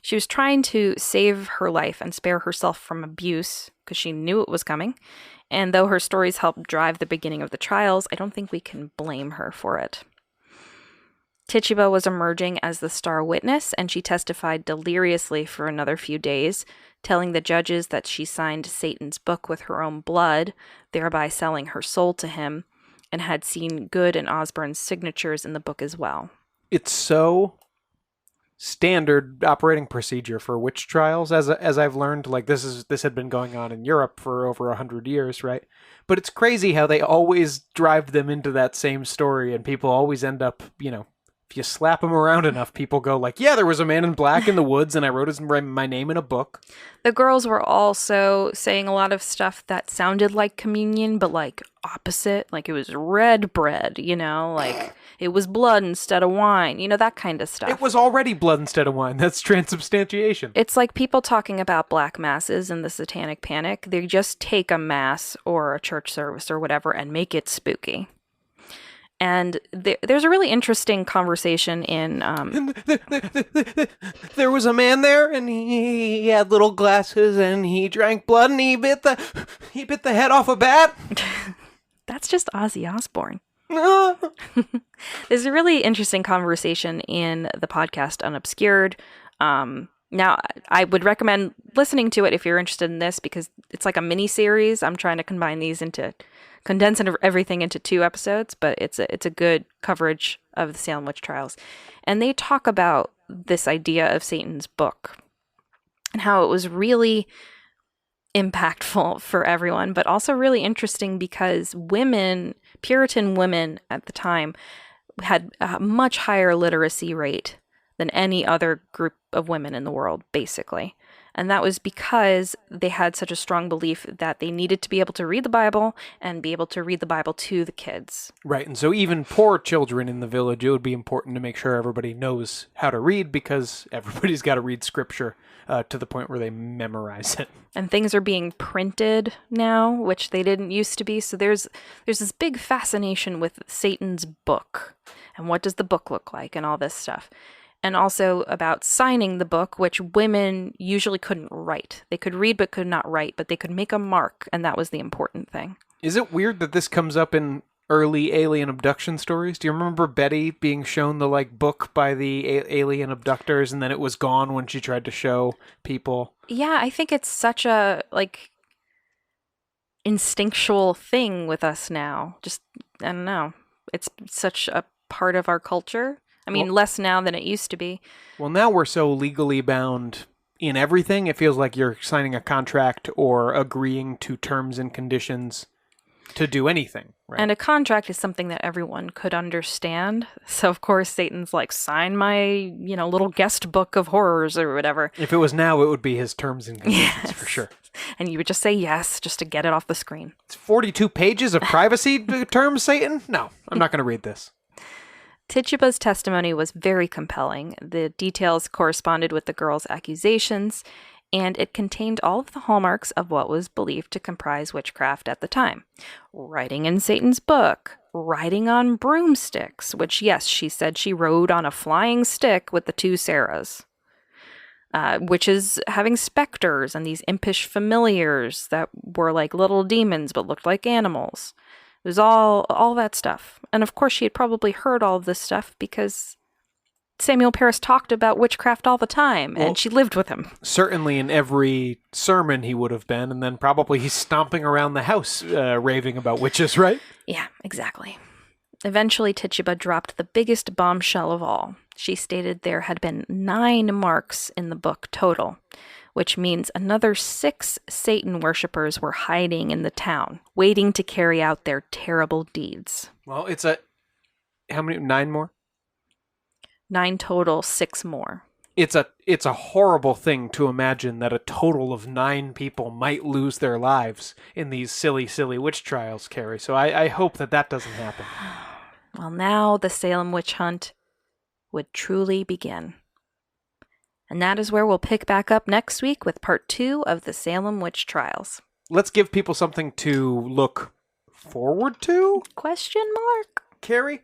S2: She was trying to save her life and spare herself from abuse because she knew it was coming. And though her stories helped drive the beginning of the trials, I don't think we can blame her for it. Tituba was emerging as the star witness, and she testified deliriously for another few days, telling the judges that she signed Satan's book with her own blood, thereby selling her soul to him, and had seen Goode and Osborne's signatures in the book as well.
S1: It's so standard operating procedure for witch trials, as I've learned. This had been going on in Europe for over 100 years, right? But it's crazy how they always drive them into that same story, and people always end up, if you slap them around enough, people go like, yeah, there was a man in black in the woods and I wrote my name in a book.
S2: The girls were also saying a lot of stuff that sounded like communion, but opposite. It was red bread, it was blood instead of wine, that kind of stuff.
S1: It was already blood instead of wine. That's transubstantiation.
S2: It's like people talking about black masses and the satanic panic. They just take a mass or a church service or whatever and make it spooky. And there's a really interesting conversation in...
S1: There was a man there, and he had little glasses, and he drank blood, and he bit the head off a bat.
S2: That's just Ozzy Osbourne. There's a really interesting conversation in the podcast Unobscured. Now, I would recommend listening to it if you're interested in this, because it's like a mini series. I'm trying to condense everything into 2 episodes, but it's a good coverage of the Salem Witch Trials. And they talk about this idea of Satan's book and how it was really impactful for everyone, but also really interesting because Puritan women at the time, had a much higher literacy rate than any other group of women in the world, basically. And that was because they had such a strong belief that they needed to be able to read the Bible and be able to read the Bible to the kids.
S1: Right, and so even poor children in the village, it would be important to make sure everybody knows how to read, because everybody's got to read scripture to the point where they memorize it.
S2: And things are being printed now, which they didn't used to be. So there's this big fascination with Satan's book and what does the book look like and all this stuff. And also about signing the book, which women usually couldn't write. They could read but could not write, but they could make a mark, and that was the important thing.
S1: Is it weird that this comes up in early alien abduction stories? Do you remember Betty being shown the book by the alien abductors, and then it was gone when she tried to show people?
S2: Yeah, I think it's such a instinctual thing with us now. Just, I don't know. It's such a part of our culture. I mean, less now than it used to be. Well,
S1: now we're so legally bound in everything. It feels like you're signing a contract or agreeing to terms and conditions to do anything. Right?
S2: And a contract is something that everyone could understand. So, of course, Satan's like, sign my, little guest book of horrors or whatever.
S1: If it was now, it would be his terms and conditions, for sure.
S2: And you would just say yes, just to get it off the screen.
S1: It's 42 pages of privacy terms, Satan? No, I'm not going to read this.
S2: Tituba's testimony was very compelling. The details corresponded with the girl's accusations, and it contained all of the hallmarks of what was believed to comprise witchcraft at the time. Writing in Satan's book, riding on broomsticks, which, yes, she said she rode on a flying stick with the 2 Sarahs. Witches having specters and these impish familiars that were like little demons but looked like animals. It was all that stuff. And of course, she had probably heard all of this stuff because Samuel Parris talked about witchcraft all the time, and she lived with him.
S1: Certainly in every sermon he would have been, and then probably he's stomping around the house raving about witches, right?
S2: Yeah, exactly. Eventually, Tituba dropped the biggest bombshell of all. She stated there had been 9 marks in the book total, which means another 6 Satan worshippers were hiding in the town, waiting to carry out their terrible deeds.
S1: Well, how many? 9 more?
S2: 9 total, 6 more.
S1: It's a horrible thing to imagine that a total of 9 people might lose their lives in these silly, silly witch trials, Carrie. So I hope that doesn't happen.
S2: Well, now the Salem witch hunt would truly begin. And that is where we'll pick back up next week with part 2 of the Salem Witch Trials.
S1: Let's give people something to look forward to?
S2: Question mark.
S1: Carrie,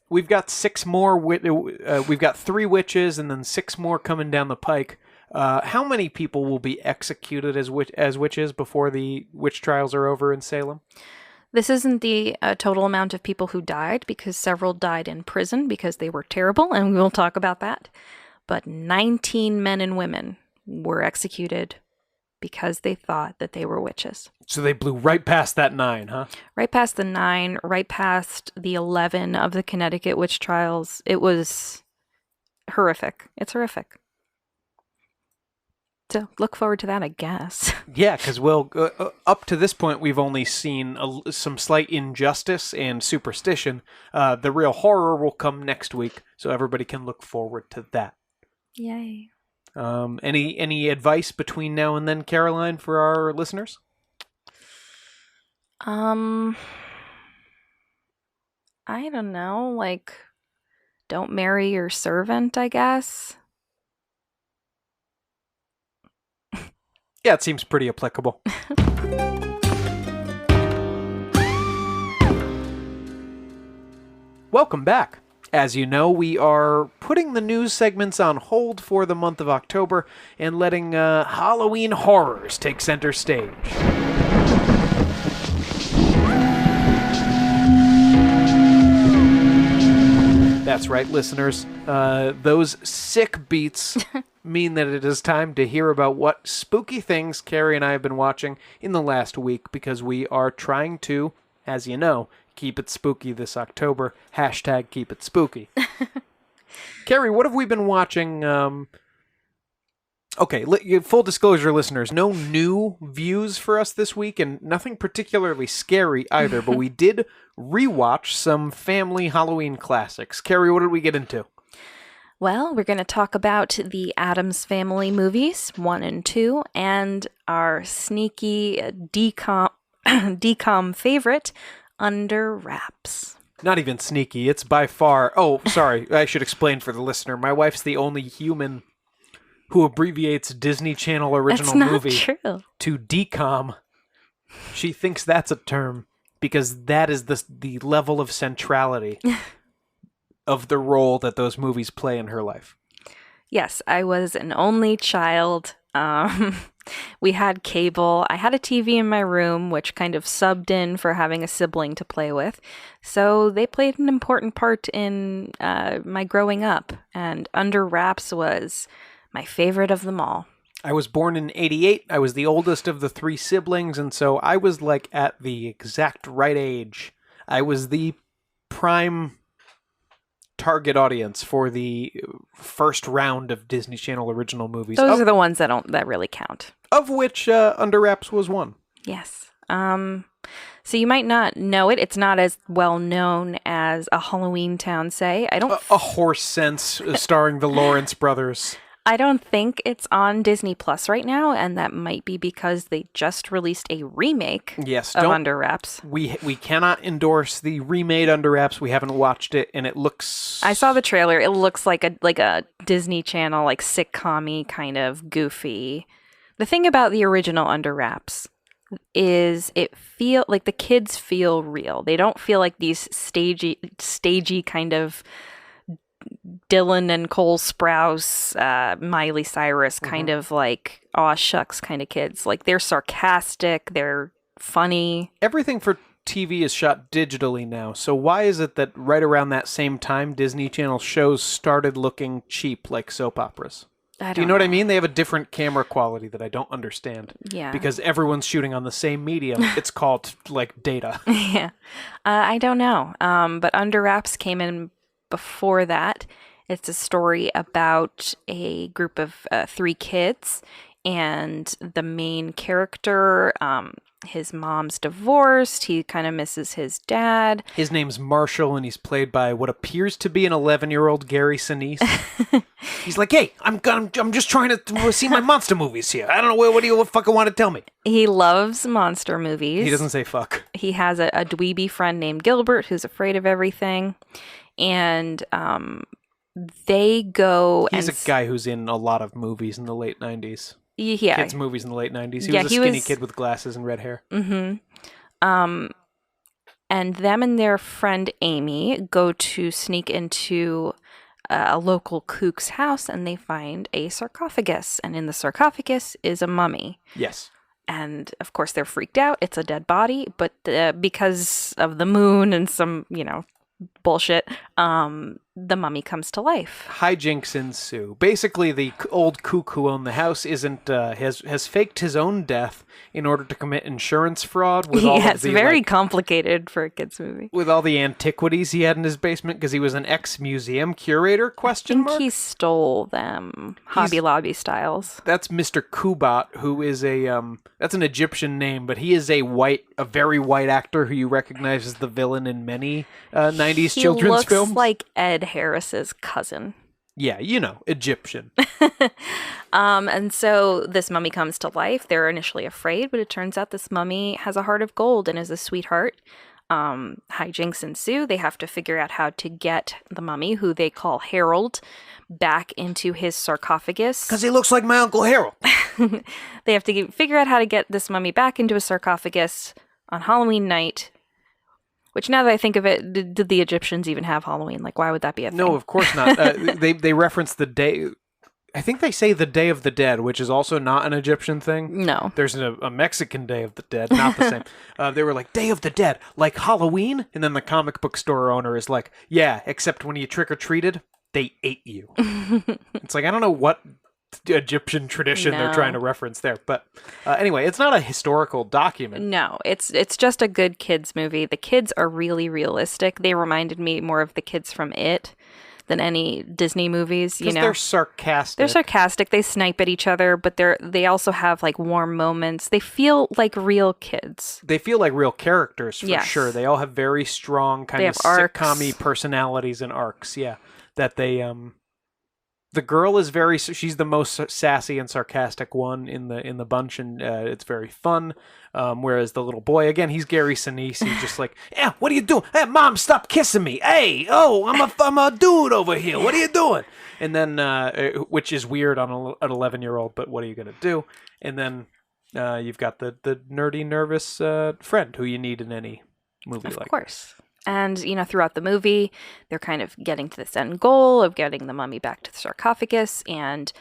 S1: we've got 6 more. We've got 3 witches and then 6 more coming down the pike. How many people will be executed as witches before the witch trials are over in Salem?
S2: This isn't the total amount of people who died, because several died in prison because they were terrible, and we will talk about that. But 19 men and women were executed because they thought that they were witches.
S1: So they blew right past that 9, huh?
S2: Right past the 9, right past the 11 of the Connecticut witch trials. It was horrific. It's horrific. So look forward to that, I guess.
S1: Yeah, because up to this point, we've only seen some slight injustice and superstition. The real horror will come next week, so everybody can look forward to that.
S2: Yay.
S1: Any advice between now and then, Caroline, for our listeners?
S2: I don't know, don't marry your servant, I guess.
S1: Yeah, it seems pretty applicable. Welcome back. As you know, we are putting the news segments on hold for the month of October and letting Halloween horrors take center stage. That's right, listeners. Those sick beats mean that it is time to hear about what spooky things Carrie and I have been watching in the last week, because we are trying to, as you know, keep it spooky this October. Hashtag keep it spooky. Carrie, what have we been watching? Okay, full disclosure, listeners, no new views for us this week, and nothing particularly scary either, but we did rewatch some family Halloween classics. Carrie, what did we get into?
S2: Well, we're going to talk about the Addams Family movies, 1 and 2, and our sneaky decom favorite, Under Wraps.
S1: Not even sneaky, it's by far... Oh, sorry, I should explain for the listener. My wife's the only human who abbreviates Disney Channel original movie to decom. She thinks that's a term because that is the level of centrality of the role that those movies play in her life.
S2: Yes, I was an only child. We had cable. I had a TV in my room, which kind of subbed in for having a sibling to play with. So they played an important part in my growing up. And Under Wraps was my favorite of them all.
S1: I was born in 88. I was the oldest of the 3 siblings, and so I was like at the exact right age. I was the prime target audience for the first round of Disney Channel original movies.
S2: Those are the ones that really count.
S1: Of which Under Wraps was one.
S2: Yes. So you might not know it. It's not as well known as A Halloween Town, say.
S1: A Horse Sense starring the Lawrence brothers.
S2: I don't think it's on Disney Plus right now, and that might be because they just released a remake of Under Wraps.
S1: We cannot endorse the remade Under Wraps. We haven't watched it, and it looks...
S2: I saw the trailer. It looks like a Disney Channel, like sitcom-y, kind of goofy. The thing about the original Under Wraps is the kids feel real. They don't feel like these stagey kind of Dylan and Cole Sprouse, Miley Cyrus kind of like aw shucks kind of kids. Like they're sarcastic, they're funny.
S1: Everything for TV is shot digitally now. So why is it that right around that same time Disney Channel shows started looking cheap like soap operas? Do you know what I mean? They have a different camera quality that I don't understand.
S2: Yeah.
S1: Because everyone's shooting on the same medium. It's called like data.
S2: Yeah. I don't know. But Under Wraps came in before that. It's a story about a group of 3 kids, and the main character, his mom's divorced. He kind of misses his dad.
S1: His name's Marshall, and he's played by what appears to be an 11-year-old Gary Sinise. He's like, hey, I'm just trying to see my monster movies here. I don't know what do you fucking want to tell me?
S2: He loves monster movies.
S1: He doesn't say fuck.
S2: He has a dweeby friend named Gilbert who's afraid of everything. And they go...
S1: He's a guy who's in a lot of movies in the late 90s.
S2: Yeah.
S1: Kids' movies in the late 90s. He was a skinny kid with glasses and red hair.
S2: Mm-hmm. And them and their friend Amy go to sneak into a local kook's house, and they find a sarcophagus. And in the sarcophagus is a mummy.
S1: Yes.
S2: And, of course, they're freaked out. It's a dead body. But because of the moon and some, bullshit, the mummy comes to life.
S1: Hijinks ensue. Basically, the old kook who owned the house has faked his own death in order to commit insurance fraud. With all
S2: it's very complicated for a kids movie.
S1: With all the antiquities he had in his basement because he was an ex-museum curator?
S2: I think he stole them, Hobby Lobby styles.
S1: That's Mr. Kubat, who is that's an Egyptian name, but he is a very white actor who you recognize as the villain in many 90s children's films.
S2: He looks like Ed Harris's cousin.
S1: Yeah, Egyptian.
S2: And so this mummy comes to life. They're initially afraid, but it turns out this mummy has a heart of gold and is a sweetheart. Hijinks ensue. They have to figure out how to get the mummy, who they call Harold, back into his sarcophagus.
S1: Because he looks like my Uncle Harold.
S2: They have to figure out how to get this mummy back into a sarcophagus on Halloween night. Which, now that I think of it, did the Egyptians even have Halloween? Like, why would that be a thing?
S1: No, of course not. They reference the day. I think they say the Day of the Dead, which is also not an Egyptian thing.
S2: No.
S1: There's a Mexican Day of the Dead, not the same. They were like, Day of the Dead, like Halloween? And then the comic book store owner is like, yeah, except when you trick-or-treated, they ate you. It's like, I don't know what Egyptian tradition they're trying to reference there. But anyway, it's not a historical document.
S2: No, it's just a good kids movie. The kids are really realistic. They reminded me more of the kids from It than any Disney movies, you know.
S1: They're sarcastic.
S2: They're sarcastic. They snipe at each other, but they also have like warm moments. They feel like real kids.
S1: They feel like real characters for sure.
S2: Yes.
S1: They all have very strong kind of sitcom-y personalities and arcs. Yeah, that they the girl is she's the most sassy and sarcastic one in the bunch, and it's very fun. Whereas the little boy, again, he's Gary Sinise. He's just like, yeah, what are you doing? Hey, Mom, stop kissing me. Hey, oh, I'm a dude over here. What are you doing? And then, which is weird on an 11-year-old, but what are you gonna do? And then you've got the nerdy, nervous friend who you need in any movie like that.
S2: Of course. And, you know, throughout the movie, they're kind of getting to this end goal of getting the mummy back to the sarcophagus. And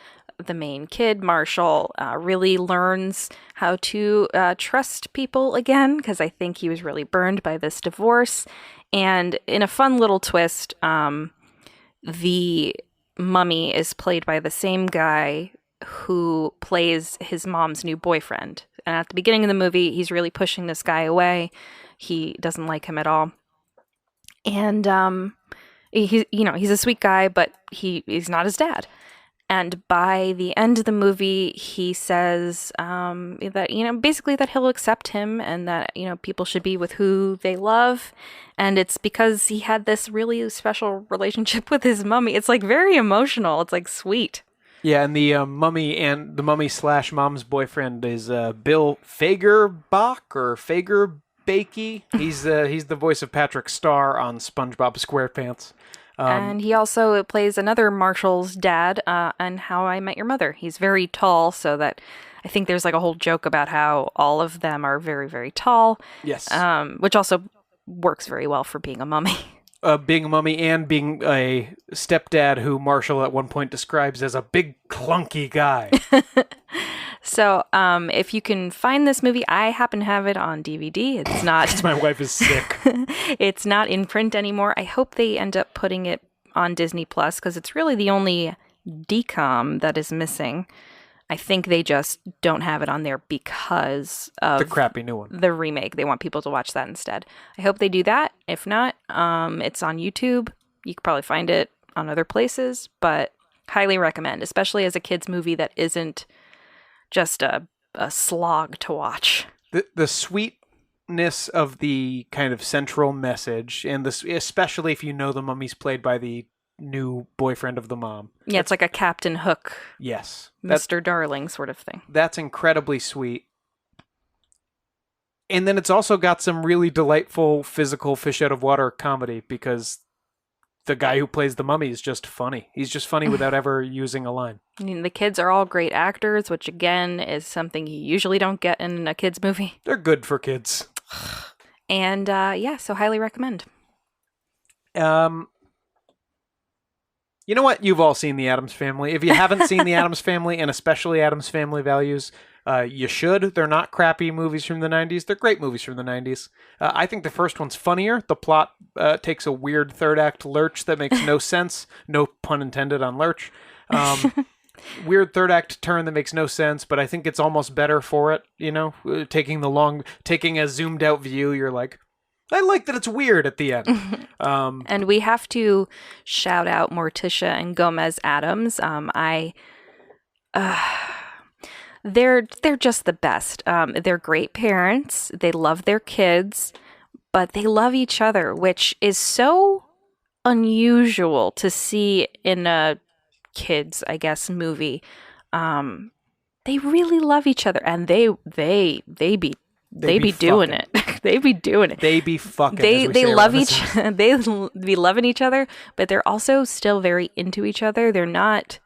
S2: the main kid, Marshall, really learns how to trust people again, because I think he was really burned by this divorce. And in a fun little twist, the mummy is played by the same guy who plays his mom's new boyfriend. And at the beginning of the movie, he's really pushing this guy away. He doesn't like him at all. And he's a sweet guy, but he's not his dad. And by the end of the movie, he says that, you know, basically that he'll accept him and that, you know, people should be with who they love. And it's because he had this really special relationship with his mummy. It's like very emotional. It's like sweet.
S1: Yeah, and the mummy / mom's boyfriend is Bill Fagerbach or Fagerbakey. He's the voice of Patrick Star on SpongeBob SquarePants.
S2: And he also plays another Marshall's dad on How I Met Your Mother. He's very tall, so that I think there's like a whole joke about how all of them are very, very tall.
S1: Yes.
S2: Which also works very well for being a mummy.
S1: Being a mummy and being a stepdad who Marshall at one point describes as a big clunky guy.
S2: So, if you can find this movie, I happen to have it on DVD. It's not.
S1: My wife is sick.
S2: It's not in print anymore. I hope they end up putting it on Disney Plus because it's really the only DCOM that is missing. I think they just don't have it on there because of
S1: the crappy new one,
S2: the remake. They want people to watch that instead. I hope they do that. If not, it's on YouTube. You could probably find it on other places, but highly recommend, especially as a kids movie that isn't just a slog to watch.
S1: The sweetness of the kind of central message, and especially if you know the mummy's played by the new boyfriend of the mom.
S2: Yeah, it's like a Captain Hook.
S1: Yes.
S2: Mr. Darling sort of thing.
S1: That's incredibly sweet. And then it's also got some really delightful physical fish out of water comedy because the guy who plays the mummy is just funny. He's just funny without ever using a line.
S2: I mean, the kids are all great actors, which again is something you usually don't get in a kids movie.
S1: They're good for kids.
S2: And so highly recommend.
S1: You know what? You've all seen The Addams Family. If you haven't seen The Addams Family, and especially Addams Family Values, you should. They're not crappy movies from the 90s. They're great movies from the 90s. I think the first one's funnier. The plot takes a weird third act lurch that makes no sense. No pun intended on lurch. Weird third act turn that makes no sense, but I think it's almost better for it, you know? Taking a zoomed out view, you're like, I like that it's weird at the end.
S2: And we have to shout out Morticia and Gomez Addams. They're just the best. They're great parents. They love their kids, but they love each other, which is so unusual to see in a kids, I guess, movie. They really love each other, and they be doing it. They be doing it.
S1: They be fucking.
S2: They love they be loving each other, but they're also still very into each other. They're not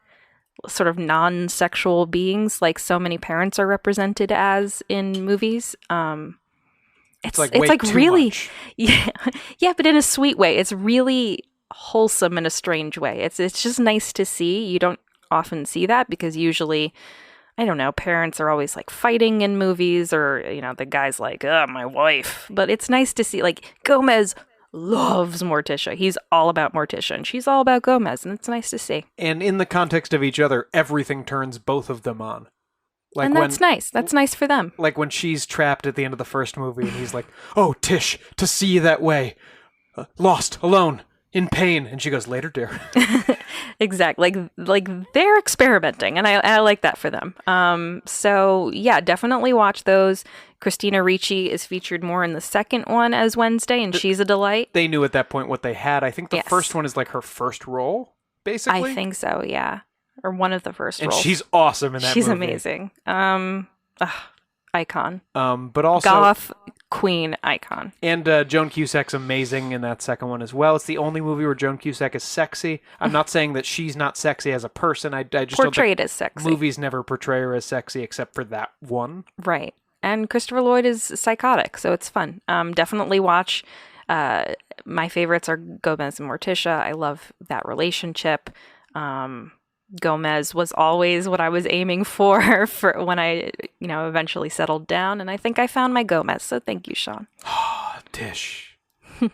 S2: sort of non-sexual beings like so many parents are represented as in movies. It's like really much. Yeah, but in a sweet way. It's really wholesome in a strange way. It's just nice to see. You don't often see that because usually, I don't know, parents are always like fighting in movies or, the guy's like, my wife. But it's nice to see, like, Gomez loves Morticia. He's all about Morticia and she's all about Gomez, and it's nice to see.
S1: And in the context of each other, everything turns both of them on. Like
S2: and that's nice. That's nice for them.
S1: Like when she's trapped at the end of the first movie and he's like, "Oh, Tish, to see you that way. Lost, alone, in pain." And she goes, "Later, dear."
S2: Exactly. Like they're experimenting, and I like that for them. So yeah, definitely watch those. Christina Ricci is featured more in the second one as Wednesday, and she's a delight.
S1: They knew at that point what they had. I think the first one is like her first role, basically.
S2: I think so, yeah. Or one of the first roles.
S1: And she's awesome in that movie.
S2: She's amazing. Icon.
S1: But also
S2: goth queen icon.
S1: And Joan Cusack's amazing in that second one as well. It's the only movie where Joan Cusack is sexy. I'm not saying that she's not sexy as a person. I just
S2: portrayed
S1: don't
S2: as sexy.
S1: Movies never portray her as sexy except for that one.
S2: Right. And Christopher Lloyd is psychotic, so it's fun. Definitely watch. My favorites are Gomez and Morticia. I love that relationship. Gomez was always what I was aiming for when I, eventually settled down, and I think I found my Gomez. So thank you, Sean.
S1: Tish. They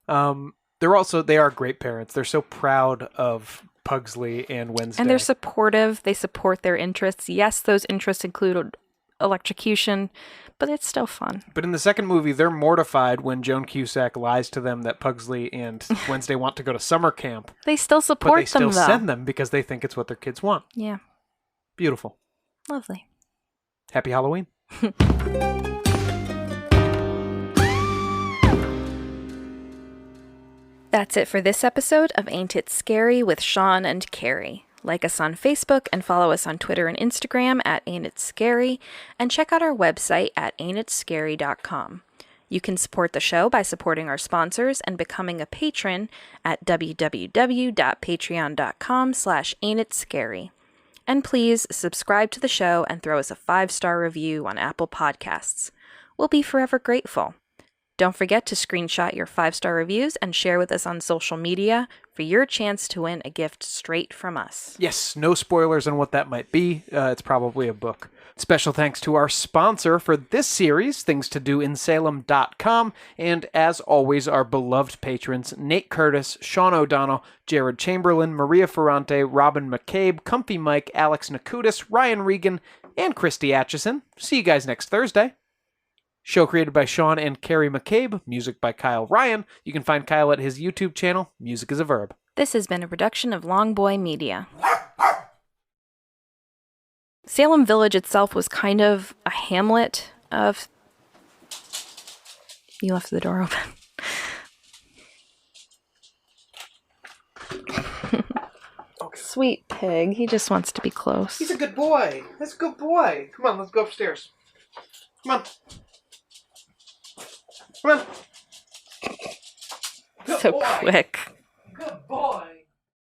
S1: are great parents. They're so proud of Pugsley and Wednesday.
S2: And they're supportive. They support their interests. Yes, those interests include electrocution, but it's still fun.
S1: But in the second movie, they're mortified when Joan Cusack lies to them that Pugsley and Wednesday want to go to summer camp.
S2: They still support them, though.
S1: But they still send them because they think it's what their kids want.
S2: Yeah.
S1: Beautiful.
S2: Lovely.
S1: Happy Halloween.
S2: That's it for this episode of Ain't It Scary with Sean and Carrie. Like us on Facebook and follow us on Twitter and Instagram at Ain't It Scary, and check out our website at ain'titscary.com. You can support the show by supporting our sponsors and becoming a patron at www.patreon.com/ain'titscary. And please subscribe to the show and throw us a 5-star review on Apple Podcasts. We'll be forever grateful. Don't forget to screenshot your 5-star reviews and share with us on social media for your chance to win a gift straight from us.
S1: Yes, no spoilers on what that might be. It's probably a book. Special thanks to our sponsor for this series, thingstodoinsalem.com, and as always, our beloved patrons, Nate Curtis, Sean O'Donnell, Jared Chamberlain, Maria Ferrante, Robin McCabe, Comfy Mike, Alex Nakutis, Ryan Regan, and Christy Atchison. See you guys next Thursday. Show created by Sean and Carrie McCabe, music by Kyle Ryan. You can find Kyle at his YouTube channel, Music is a Verb.
S2: This has been a production of Long Boy Media. Salem Village itself was kind of a hamlet of... You left the door open.
S1: Okay.
S2: Sweet pig. He just wants to be close.
S1: He's a good boy. That's a good boy. Come on, let's go upstairs. Come on. Come on.
S2: So quick.
S1: Good boy.